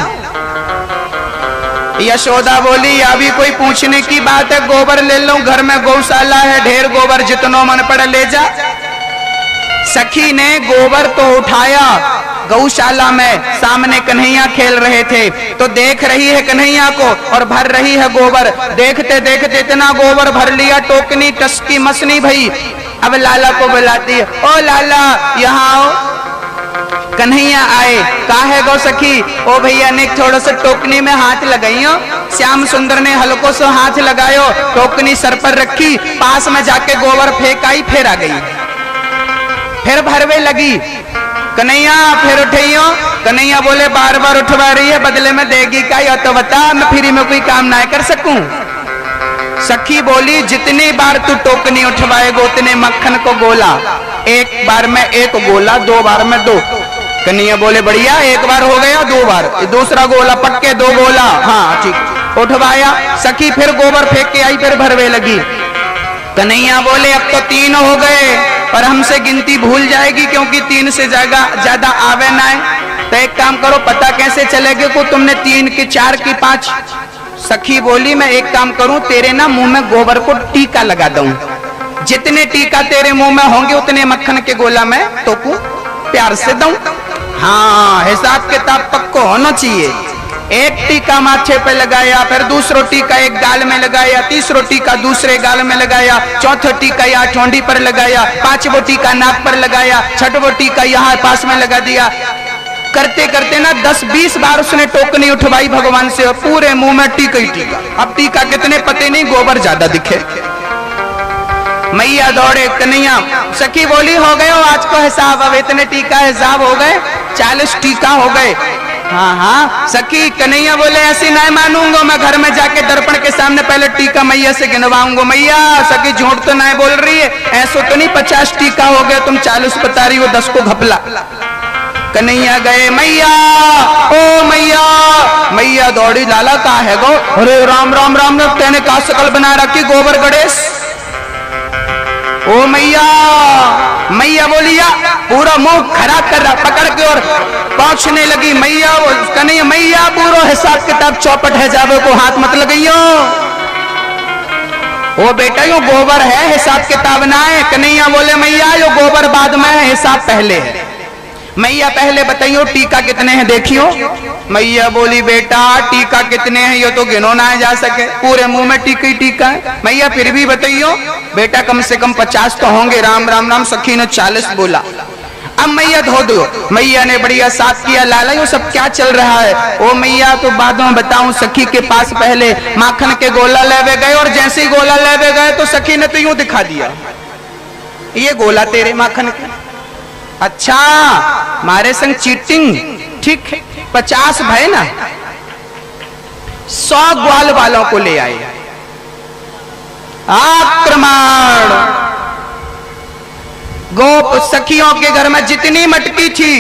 यशोदा बोली अभी कोई पूछने की बात है, गोबर ले लो, घर में गौशाला है, ढेर गोबर जितनो मन पड़े ले जा। सखी ने गोबर तो उठाया, गौशाला में सामने कन्हैया खेल रहे थे तो देख रही है कन्हैया को और भर रही है गोबर। देखते देखते इतना गोबर भर लिया, टोकनी टसकी मसनी भई। अब लाला को बुलाती है, ओ लाला यहाँ आओ। कन्हैया आए, काहे गौ सखी? ओ भैया ने थोड़ा सा टोकनी में हाथ लगाइयो। श्याम सुंदर ने हल्को से हाथ लगायो, टोकनी सर पर रखी, पास में जाके गोबर फेंकाई, फिर आ गई, फिर भरवे लगी। कन्हैया फिर उठियो। कन्हैया बोले बार बार उठवा रही है, बदले में देगी क्या? या तो बता, मैं फ्री में कोई काम ना कर सकूं। सखी बोली जितनी बार तू टोकनी उठवाएगा उतने मक्खन को गोला, एक बार में एक गोला, 2 बार में 2। कन्हैया बोले बढ़िया, 1 बार हो गया, 2 बार, दूसरा गोला पक्के 2 गोला। हाँ ठीक, उठवाया। सखी फिर गोबर फेंक के आई, फिर भरवे लगी। कन्हैया बोले अब तो 3 हो गए, पर हमसे गिनती भूल जाएगी क्योंकि 3 से ज्यादा आवे ना है। तो एक काम करो, पता कैसे चलेगा को तुमने 3 की 4 की 5? सखी बोली मैं एक काम करूं, तेरे ना मुंह में गोबर को टीका लगा दूं, जितने टीका तेरे मुंह में होंगे उतने मक्खन के गोला मैं तो को प्यार से दूं। हाँ, हिसाब किताब पक्को होना चाहिए। एक टीका माथे पे लगाया, फिर दूसरो टीका एक गाल में लगाया, तीसरो टीका दूसरे गाल में लगाया, चौथो टीका यहाँ ठोंडी पर लगाया, 5वां टीका नाक पर लगाया, 6वां टीका यहाँ पास में लगा दिया। करते करते ना 10-20 बार उसने टोकनी उठवाई भगवान से, पूरे मुंह में टीका ही टीका। अब टीका कितने पते नहीं, गोबर ज्यादा दिखे। मैया दौड़े, कन्हैया। सखी बोली हो गए आज को हिसाब, अब इतने टीका हिसाब हो गए, 40 टीका हो गए। हाँ हाँ सखी। कन्हैया बोले ऐसी नहीं मानूंगा, मैं घर में जाके दर्पण के सामने पहले टीका मैया से गिनवाऊंगा। मैया सखी झूठ तो नहीं बोल रही है, ऐसा तो नहीं 50 टीका हो गया, तुम 40 बता रही हो, 10 को घपला। कन्हैया गए, मैया ओ मैया। मैया दौड़ी, लाला का है गो? अरे राम राम राम राम, तेने का शकल बना रखी गोबर गणेश। ओ मैया। मैया बोलिया, पूरा मुंह खराब कर रहा, पकड़ के और पहुंचने लगी। मैया कन्हैया, मैया पूरा हिसाब किताब चौपट है, जावे को हाथ मत लगाइयो। ओ बेटा यो गोबर है, हिसाब किताब ना है। कन्हैया बोले मैया यो गोबर बाद में है, हिसाब पहले है। मैया पहले बताइयो टीका कितने हैं देखियो। मैया बोली बेटा टीका कितने हैं ये तो गिनो ना जा सके, पूरे मुंह में टीका ही टीका है। मैया फिर भी बताइयो। बेटा कम से कम 50 तो होंगे। राम राम राम। सखी ने 40 बोला। अब मैया धो दो। मैया ने बढ़िया साफ किया। लाला ये सब क्या चल रहा है? ओ मैया तो बाद में बताऊं। सखी के पास पहले माखन के गोला लेवे गए और जैसे ही गोला लेवे गए तो सखी ने तो यूं दिखा दिया, ये गोला तेरे माखन के। अच्छा मारे संग चीटिंग, ठीक 50 भय ना, 100 ग्वाल वालों को ले आए। आक्रमण। गोप सखियों के घर में जितनी मटकी थी,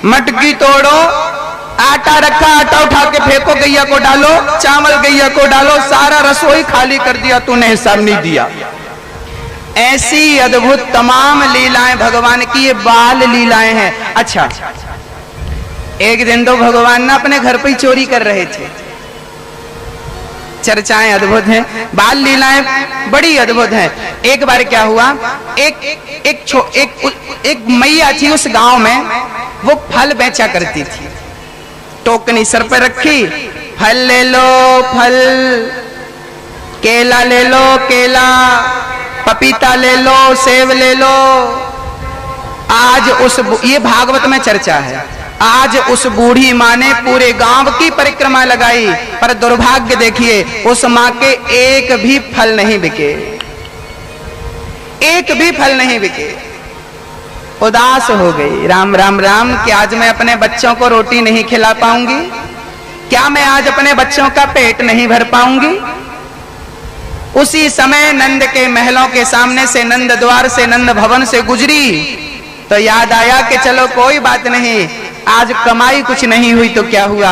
मटकी तोड़ो, आटा रखा, आटा उठा के फेंको, गैया को डालो, चावल गैया को डालो, सारा रसोई खाली कर दिया, तूने हिसाब नहीं दिया। ऐसी अद्भुत तमाम लीलाएं भगवान की, ये बाल लीलाएं हैं। अच्छा एक दिन तो भगवान ना अपने घर पे ही चोरी कर रहे थे। चर्चाएं अद्भुत हैं, बाल लीलाएं बड़ी अद्भुत हैं। एक बार क्या हुआ, एक मैया थी उस गांव में, वो फल बेचा करती थी। टोकनी सर पर रखी, फल ले लो फल, केला ले लो केला, पपीता ले लो, सेब ले लो। आज उस, ये भागवत में चर्चा है, आज उस बूढ़ी माँ ने पूरे गांव की परिक्रमा लगाई, पर दुर्भाग्य देखिए उस माँ के एक भी फल नहीं बिके, एक भी फल नहीं बिके। उदास हो गई। राम राम राम, कि आज मैं अपने बच्चों को रोटी नहीं खिला पाऊंगी, क्या मैं आज अपने बच्चों का पेट नहीं भर पाऊंगी। उसी समय नंद के महलों के सामने से, नंद द्वार से, नंद भवन से गुजरी तो याद आया कि चलो कोई बात नहीं, आज कमाई कुछ नहीं हुई तो क्या हुआ,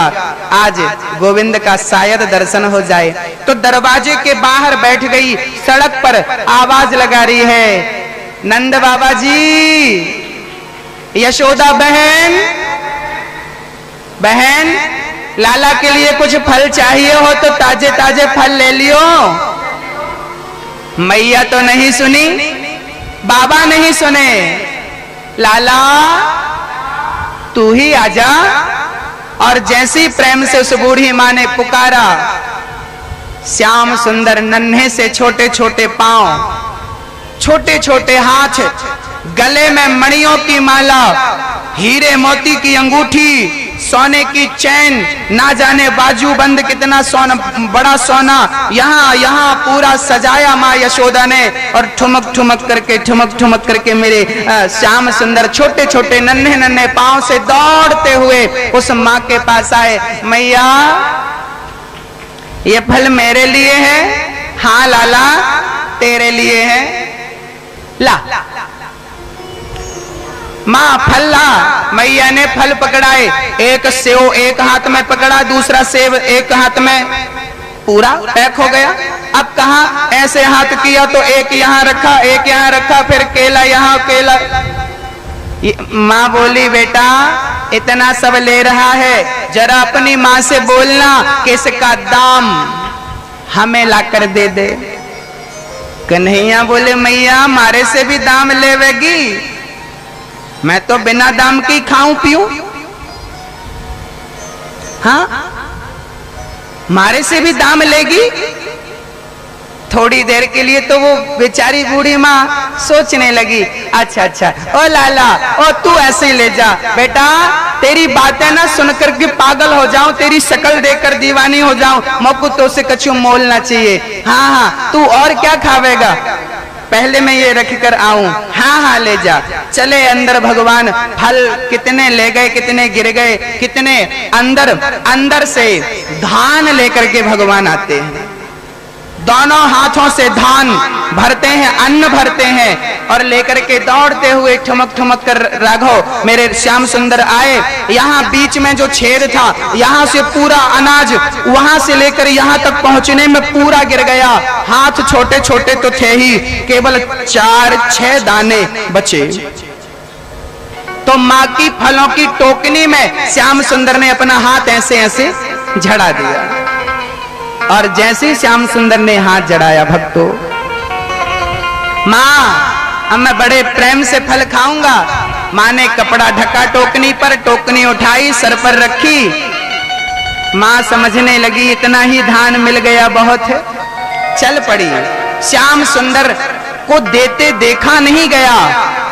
आज गोविंद का शायद दर्शन हो जाए। तो दरवाजे के बाहर बैठ गई, सड़क पर आवाज लगा रही है, नंद बाबा जी, यशोदा बहन, बहन लाला के लिए कुछ फल चाहिए हो तो ताजे ताजे फल ले लियो। मैया तो नहीं सुनी, बाबा नहीं सुने। लाला तू ही आजा। और जैसी प्रेम से उस बूढ़ी मां ने पुकारा, श्याम सुंदर नन्हे से छोटे छोटे पांव, छोटे छोटे हाथ, गले में मणियों की माला, हीरे मोती की अंगूठी, सोने की चैन, ना जाने बाजूबंद कितना सोना, बड़ा सोना यहाँ यहाँ पूरा सजाया माँ यशोदा ने। और ठुमक ठुमक करके मेरे श्याम सुंदर छोटे छोटे नन्हे नन्हे पांव से दौड़ते हुए उस माँ के पास आए। मैया ये फल मेरे लिए है? हाँ लाला तेरे लिए है, ला। मां फल ला। मैया ने फल पकड़ाए, एक सेव एक हाथ में पकड़ा, दूसरा सेव एक हाथ में, पूरा पैक हो गया। अब कहा ऐसे हाथ किया तो एक यहाँ रखा, एक यहाँ रखा, फिर केला यहाँ केला। माँ बोली बेटा इतना सब ले रहा है, जरा अपनी माँ से बोलना कि इसका दाम हमें लाकर दे दे। कन्हैया बोले मैया मारे से भी दाम लेवेगी? मैं तो बिना दाम की खाऊं पीऊं। हाँ मारे से भी दाम लेगी? थोड़ी देर के लिए तो वो बेचारी बूढ़ी माँ सोचने लगी, अच्छा ओ लाला ओ तू ऐसे ले जा बेटा, तेरी बातें ना सुनकर के पागल हो जाऊं, तेरी शक्ल देखकर दीवानी हो जाऊं, मौको तो से कछु मोलना चाहिए। हाँ तू और क्या खावेगा, पहले मैं ये रख कर आऊं। हाँ ले जा। चले अंदर, भगवान फल कितने ले गए, कितने गिर गए, कितने अंदर से धान लेकर के भगवान आते हैं। दोनों हाथों से धान भरते हैं, अन्न भरते हैं और लेकर के दौड़ते हुए ठुमक कर राघव मेरे श्याम सुंदर आए। यहाँ बीच में जो छेद था, यहाँ से पूरा अनाज वहां से लेकर यहाँ तक पहुंचने में पूरा गिर गया। हाथ छोटे छोटे तो थे ही, केवल 4-6 दाने बचे। तो माँ की फलों की टोकनी में श्याम सुंदर ने अपना हाथ ऐसे ऐसे झड़ा दिया। और जैसे ही श्याम सुंदर ने हाथ जड़ाया, भक्तों माँ अब मैं बड़े प्रेम से फल खाऊंगा। माँ ने कपड़ा ढका टोकनी पर, टोकनी उठाई सर पर रखी। माँ समझने लगी इतना ही धान मिल गया बहुत है, चल पड़ी। श्याम सुंदर को देते देखा नहीं गया,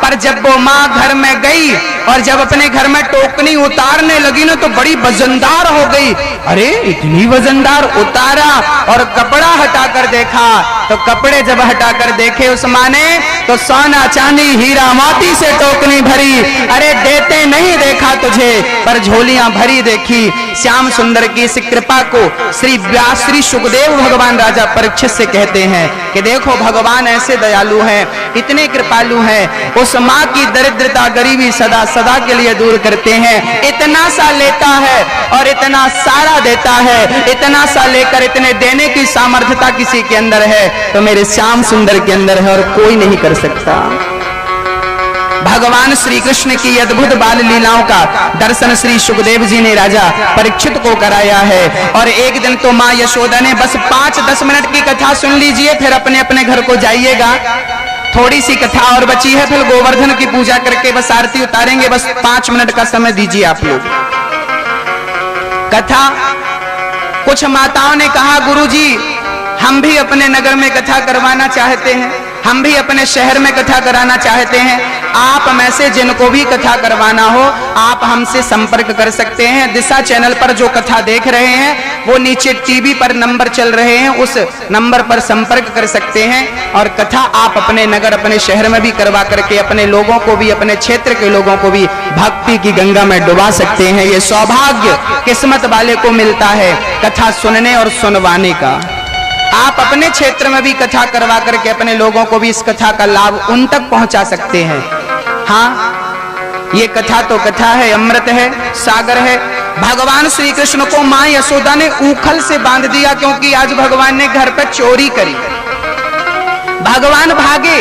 पर जब वो माँ घर में गई और जब अपने घर में टोकनी उतारने लगी ना तो बड़ी वजनदार हो गई। अरे इतनी वजनदार, उतारा और कपड़ा हटाकर देखा तो कपड़े जब हटाकर देखे उस माँ ने तो सोना चांदी हीरा मोती से टोकनी भरी। अरे देते नहीं देखा तुझे, पर झोलियां भरी देखी। श्याम सुंदर की इस कृपा को श्री व्यास श्री सुखदेव भगवान राजा परीक्षित से कहते हैं कि देखो भगवान ऐसे दयालु हैं, इतने कृपालु हैं। उस माँ की दरिद्रता गरीबी सदा सदा के लिए दूर करते हैं। इतना सा लेता है और इतना सारा देता है, इतना सा लेकर इतने देने की सामर्थ्यता किसी के अंदर है तो मेरे श्याम सुंदर के अंदर है और कोई नहीं कर सकता। भगवान श्री कृष्ण की अद्भुत बाल लीलाओं का दर्शन श्री सुखदेव जी ने राजा परीक्षित को कराया है। और एक दिन तो माँ यशोदा ने बस 5-10 मिनट की कथा सुन लीजिए, फिर अपने अपने घर को जाइएगा। थोड़ी सी कथा और बची है, फिर गोवर्धन की पूजा करके बस आरती उतारेंगे। बस 5 मिनट का समय दीजिए आप लोग। कथा, कुछ माताओं ने कहा गुरुजी हम भी अपने नगर में कथा करवाना चाहते हैं, हम भी अपने शहर में कथा कराना चाहते हैं। आप में से जिनको भी कथा करवाना हो आप हमसे संपर्क कर सकते हैं। दिशा चैनल पर जो कथा देख रहे हैं वो नीचे टीवी पर नंबर चल रहे हैं, उस नंबर पर संपर्क कर सकते हैं और कथा आप अपने नगर अपने शहर में भी करवा करके अपने लोगों को भी, अपने क्षेत्र के लोगों को भी भक्ति की गंगा में डुबा सकते हैं। ये सौभाग्य किस्मत वाले को मिलता है कथा सुनने और सुनवाने का। आप अपने क्षेत्र में भी कथा करवा करके अपने लोगों को भी इस कथा का लाभ उन तक पहुंचा सकते हैं। हाँ ये कथा तो कथा है, अमृत है, सागर है। भगवान श्री कृष्ण को मां यशोदा ने ऊखल से बांध दिया क्योंकि आज भगवान ने घर पर चोरी करी। भगवान भागे,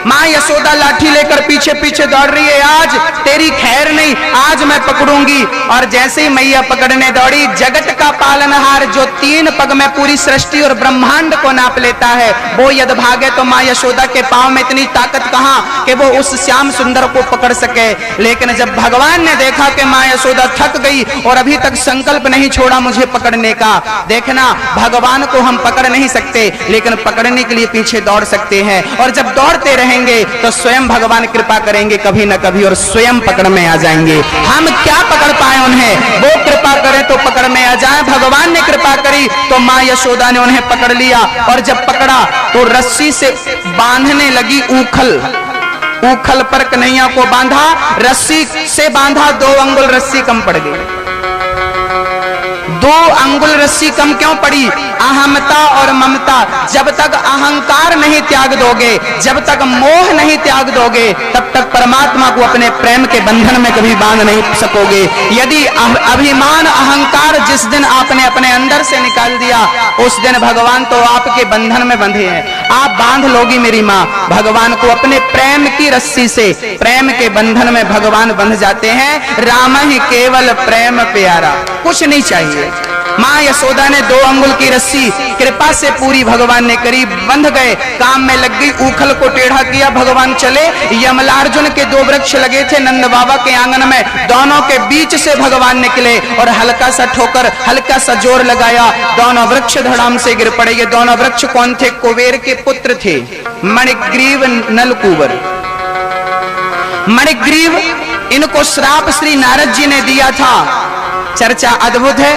माँ यशोदा लाठी लेकर पीछे पीछे दौड़ रही है, आज तेरी खैर नहीं, आज मैं पकड़ूंगी। और जैसे ही मैया पकड़ने दौड़ी, जगत का पालनहार जो 3 पग में पूरी सृष्टि और ब्रह्मांड को नाप लेता है, वो यदि भागे तो माँ यशोदा के पांव में इतनी ताकत कहां कि वो उस श्याम सुंदर को पकड़ सके। लेकिन जब भगवान ने देखा कि माँ यशोदा थक गई और अभी तक संकल्प नहीं छोड़ा मुझे पकड़ने का, देखना भगवान को हम पकड़ नहीं सकते, लेकिन पकड़ने के लिए पीछे दौड़ सकते हैं। और जब दौड़ते रहेंगे तो स्वयं भगवान कृपा करेंगे कभी न कभी और स्वयं पकड़ में आ जाएंगे। हम क्या पकड़ पाए उन्हें, वो कृपा करें तो पकड़ में आ जाए। भगवान ने कृपा करी तो माँ यशोदा ने उन्हें पकड़ लिया, और जब पकड़ा तो रस्सी से बांधने लगी ऊखल पर कन्हैया को बांधा, रस्सी से बांधा, 2 अंगुल रस्सी कम पड़ गई। 2 अंगुल रस्सी कम क्यों पड़ी? अहमता और ममता। जब तक अहंकार नहीं त्याग दोगे, जब तक मोह नहीं त्याग दोगे, तब तक परमात्मा को अपने प्रेम के बंधन में कभी बांध नहीं सकोगे। यदि अभिमान अहंकार जिस दिन आपने अपने अंदर से निकाल दिया, उस दिन भगवान तो आपके बंधन में बंधे हैं। आप बांध लोगी मेरी माँ भगवान को अपने प्रेम की रस्सी से, प्रेम के बंधन में भगवान बंध जाते हैं। राम ही केवल प्रेम प्यारा, कुछ नहीं चाहिए। माँ यशोदा ने 2 अंगुल की रस्सी कृपा से पूरी भगवान ने करी, बंध गए, काम में लग गई। ऊखल को टेढ़ा किया, भगवान चले। यमलार्जुन के 2 वृक्ष लगे थे नंद बाबा के आंगन में, दोनों के बीच से भगवान निकले और हल्का सा ठोकर, हल्का सा जोर लगाया, दोनों वृक्ष धड़ाम से गिर पड़े। ये दोनों वृक्ष कौन थे? कुबेर के पुत्र थे, मणिग्रीव नलकूबर। मणिग्रीव, इनको श्राप श्री नारद जी ने दिया था। चर्चा अद्भुत है।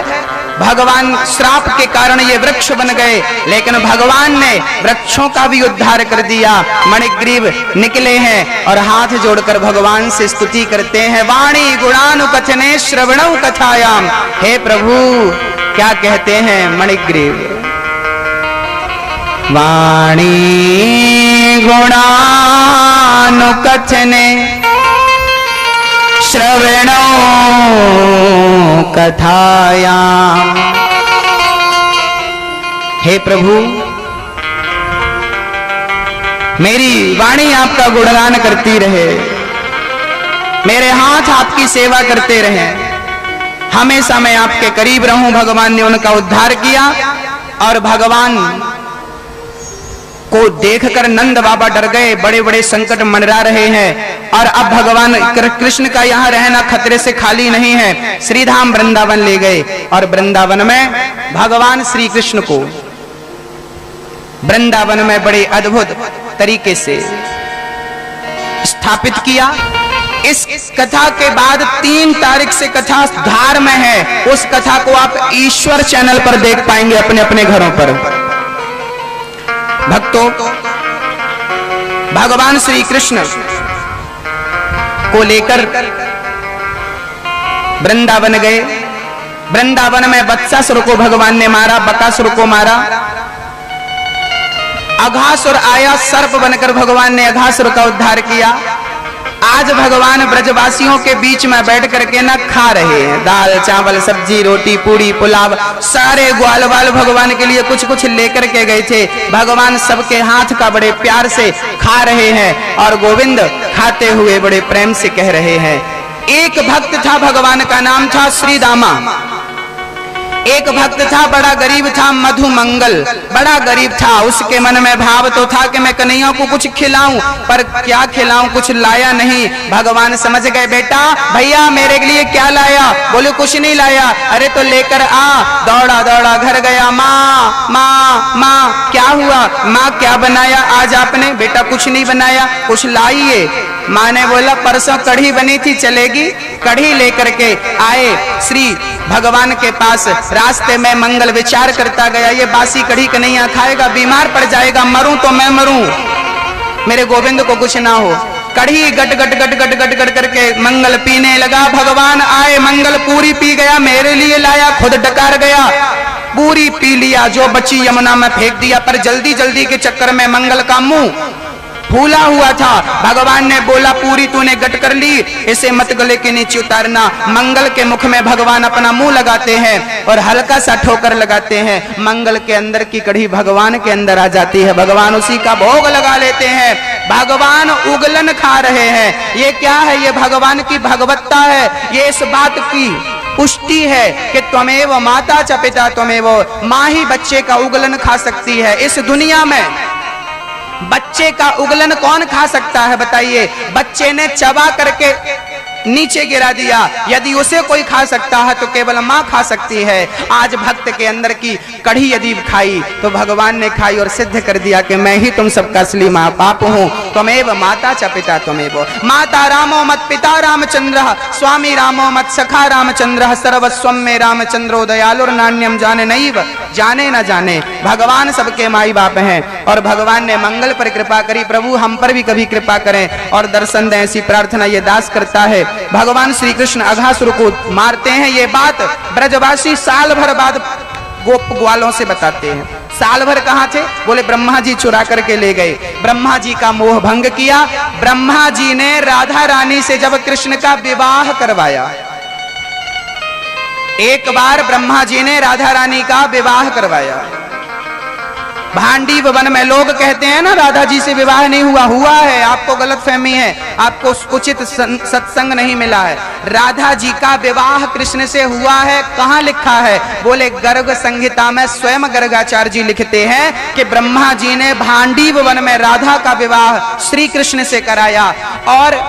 भगवान श्राप के कारण ये वृक्ष बन गए, लेकिन भगवान ने वृक्षों का भी उद्धार कर दिया। मणिग्रीव निकले हैं और हाथ जोड़कर भगवान से स्तुति करते हैं। वाणी गुणानुकथने श्रवणौ कथायाम। हे प्रभु, क्या कहते हैं मणिग्रीव? वाणी गुणानुकथने श्रवणौ कथायाम। हे प्रभु, मेरी वाणी आपका गुणगान करती रहे, मेरे हाथ आपकी सेवा करते रहे, हमेशा मैं आपके करीब रहूं। भगवान ने उनका उद्धार किया और भगवान को देखकर नंद बाबा डर गए, बड़े बड़े संकट मंडरा रहे हैं। और अब भगवान कृष्ण का यहाँ रहना खतरे से खाली नहीं है। श्रीधाम वृंदावन ले गए और वृंदावन में भगवान श्री कृष्ण को वृंदावन में बड़े अद्भुत तरीके से स्थापित किया। इस कथा के बाद 3 तारीख से कथा धार में है। उस कथा को आप ईश्वर चैनल पर देख पाएंगे अपने अपने घरों पर। भक्तों, भगवान श्री कृष्ण को लेकर वृंदावन गए। वृंदावन में वत्सासुर को भगवान ने मारा, बकासुर को मारा। अघासुर आया, सर्प बनकर भगवान ने अघासुर का उद्धार किया। आज भगवान ब्रजवासियों के बीच में बैठ करके ना खा रहे हैं, दाल चावल सब्जी रोटी पूड़ी पुलाव, सारे ग्वाल वाल भगवान के लिए कुछ कुछ लेकर के गए थे। भगवान सबके हाथ का बड़े प्यार से खा रहे हैं और गोविंद खाते हुए बड़े प्रेम से कह रहे हैं। एक भक्त था, भगवान का नाम था श्री दामा। एक भक्त था, बड़ा गरीब था, मधुमंगल, बड़ा गरीब था। उसके मन में भाव तो था कि मैं कन्हैया को कुछ खिलाऊं, पर क्या खिलाऊं, कुछ लाया नहीं। भगवान समझ गए, बेटा भैया मेरे लिए क्या लाया? बोले कुछ नहीं लाया। अरे तो लेकर आ। दौड़ा दौड़ा घर गया। माँ माँ माँ, क्या हुआ? माँ क्या बनाया आज आपने? बेटा कुछ नहीं बनाया, कुछ लाइए। माँ ने बोला परसों कढ़ी बनी थी, चलेगी? कढ़ी लेकर के आए श्री भगवान के पास। रास्ते में मंगल विचार करता गया, ये बासी कढ़ी कन्हैया खाएगा, बीमार पड़ जाएगा, मरूं तो मैं मरूं, मेरे गोविंद को कुछ ना हो। कढ़ी गट गट गट गट गट गट करके मंगल पीने लगा। भगवान आए, मंगल पूरी पी गया, मेरे लिए लाया, खुद डकार गया, पूरी पी लिया, जो बची यमुना में फेंक दिया। पर जल्दी जल्दी के चक्कर में मंगल का मुंह फूला हुआ था। भगवान ने बोला पूरी तूने गट कर ली, इसे मत गले के नीचे उतारना। मंगल के मुख में भगवान अपना मुंह लगाते हैं और हल्का सा ठोकर लगाते हैं। मंगल के अंदर की कढ़ी भगवान के अंदर आ जाती है, भगवान उसी का भोग लगा लेते हैं। भगवान उगलन खा रहे हैं। ये क्या है? ये भगवान की भगवत्ता है। ये इस बात की पुष्टि है कि त्वमेव माता च पिता त्वमेव, माँ ही बच्चे का उगलन खा सकती है। इस दुनिया में बच्चे का उगलन कौन खा सकता है बताइए? बच्चे ने चबा करके नीचे गिरा दिया, यदि उसे कोई खा सकता है तो केवल मां खा सकती है। आज भक्त के अंदर की कढ़ी यदि खाई तो भगवान ने खाई और सिद्ध कर दिया कि मैं ही तुम सबका असली मां बाप हूं। त्वमेव माता च पिता त्वमेव, माता रामो मत पिता रामचंद्र, स्वामी रामो मत सखा रामचंद्र, सर्वस्वम में रामचंद्रो दयालुर नान्यम जाने नैव, जाने न जाने। भगवान सबके माई बाप हैं और भगवान ने मंगल पर कृपा करी। प्रभु हम पर भी कभी कृपा करें और दर्शन दें, ऐसी प्रार्थना ये दास करता है। भगवान श्री कृष्ण अघासुर को मारते हैं। ये बात ब्रजवासी साल भर बाद गोप ग्वालों से बताते हैं। साल भर कहां थे? बोले ब्रह्मा जी चुरा करके ले गए। ब्रह्मा जी का मोह भंग किया। ब्रह्मा जी ने राधा रानी से जब कृष्ण का विवाह करवाया, एक बार ब्रह्मा जी ने राधा रानी का विवाह करवाया। भांडीव वन में लोग कहते हैं ना राधा जी से विवाह नहीं हुआ। हुआ है, आपको गलतफहमी है, आपको उचित सत्संग नहीं मिला है। राधा जी का विवाह कृष्ण से हुआ है। कहां लिखा है? बोले गर्ग संहिता में स्वयं गर्गाचार्य जी लिखते हैं कि ब्रह्मा जी ने भांडीव वन में राधा का विवाह श्री कृष्ण से कराया। और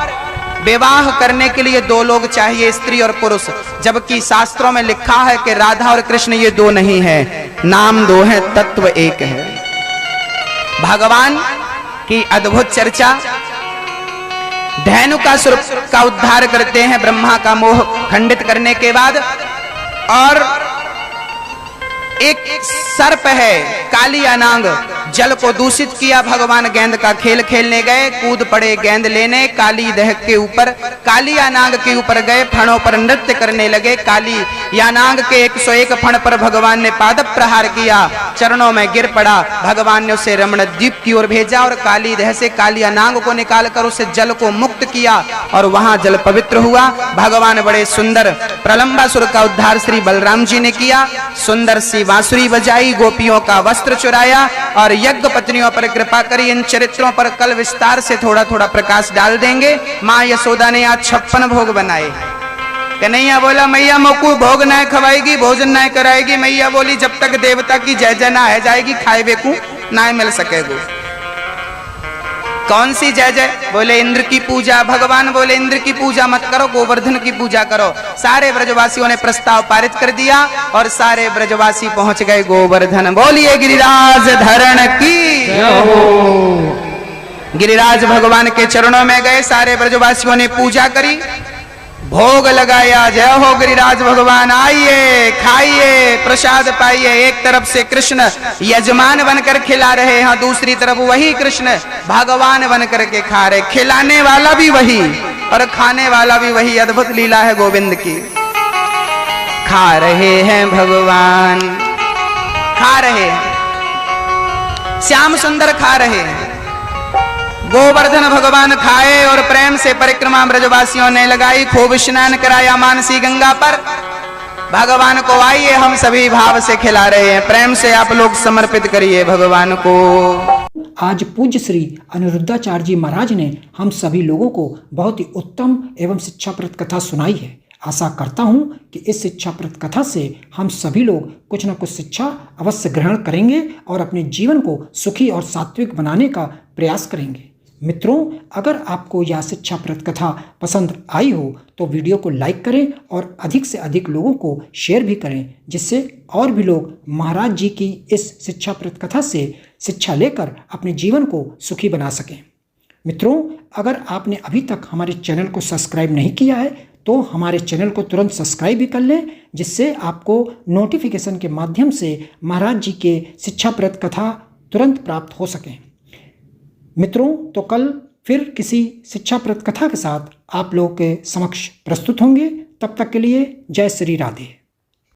विवाह करने के लिए दो लोग चाहिए, स्त्री और पुरुष, जबकि शास्त्रों में लिखा है कि राधा और कृष्ण ये दो नहीं है, नाम दो है, तत्व एक है। भगवान की अद्भुत चर्चा। धेनुकासुर का उद्धार करते हैं ब्रह्मा का मोह खंडित करने के बाद। और एक सर्प है काली अनांग, जल को दूषित किया। भगवान गेंद का खेल खेलने गए, कूद पड़े गेंद लेने। काली दह के ऊपर, काली अनांग के ऊपर गए, फणों पर नृत्य करने लगे। काली यानांग के 101 फण पर भगवान ने पाद प्रहार किया, चरणों में गिर पड़ा। भगवान ने उसे रमण द्वीप की ओर भेजा और काली दह से काली अनांग को निकालकर उसे जल को मुक्त किया और वहां जल पवित्र हुआ। भगवान बड़े सुंदर प्रलंबासुर का उद्धार श्री बलराम जी ने किया। सुंदर सी बांसुरी बजाई, गोपियों का वस्त्र चुराया और यज्ञ पत्नियों पर कृपा करी। इन चरित्रों पर कल विस्तार से थोड़ा थोड़ा प्रकाश डाल देंगे। माँ यशोदा ने आज 56 भोग बनाए। कन्हैया बोला मैया मोकू भोग ना खवाएगी, भोजन ना कराएगी। मैया बोली जब तक देवता की जय जय ना है जाएगी, खाए बेकू ना मिल सकेगो। कौन सी जय जय? बोले इंद्र की पूजा। भगवान बोले इंद्र की पूजा मत करो, गोवर्धन की पूजा करो। सारे ब्रजवासियों ने प्रस्ताव पारित कर दिया और सारे ब्रजवासी पहुंच गए गोवर्धन। बोलिए गिरिराज धरण की। गिरिराज भगवान के चरणों में गए, सारे ब्रजवासियों ने पूजा करी, भोग लगाया। जय हो गिरिराज भगवान, आइए खाइए प्रसाद पाइए। एक तरफ से कृष्ण यजमान बनकर खिला रहे हैं, दूसरी तरफ वही कृष्ण भगवान बनकर के खा रहे। खिलाने वाला भी वही और खाने वाला भी वही। अद्भुत लीला है गोविंद की। खा रहे हैं भगवान, खा रहे हैं, श्याम सुंदर खा रहे हैं। गोवर्धन भगवान खाए और प्रेम से परिक्रमा ब्रजवासियों ने लगाई। खूब स्नान कराया मानसी गंगा पर। भगवान को आइए हम सभी भाव से खिला रहे हैं। प्रेम से आप लोग समर्पित करिए भगवान को। आज पूज्य श्री अनिरुद्धाचार्य जी महाराज ने हम सभी लोगों को बहुत ही उत्तम एवं शिक्षाप्रद कथा सुनाई है। आशा करता हूं कि इस शिक्षाप्रद कथा से हम सभी लोग कुछ न कुछ शिक्षा अवश्य ग्रहण करेंगे और अपने जीवन को सुखी और सात्विक बनाने का प्रयास करेंगे। मित्रों, अगर आपको यह शिक्षाप्रद कथा पसंद आई हो तो वीडियो को लाइक करें और अधिक से अधिक लोगों को शेयर भी करें, जिससे और भी लोग महाराज जी की इस शिक्षाप्रद कथा से शिक्षा लेकर अपने जीवन को सुखी बना सकें। मित्रों, अगर आपने अभी तक हमारे चैनल को सब्सक्राइब नहीं किया है तो हमारे चैनल को तुरंत सब्सक्राइब भी कर लें, जिससे आपको नोटिफिकेशन के माध्यम से महाराज जी के शिक्षाप्रद कथा तुरंत प्राप्त हो सकें। मित्रों, तो कल फिर किसी शिक्षाप्रद कथा के साथ आप लोगों के समक्ष प्रस्तुत होंगे। तब तक के लिए जय श्री राधे।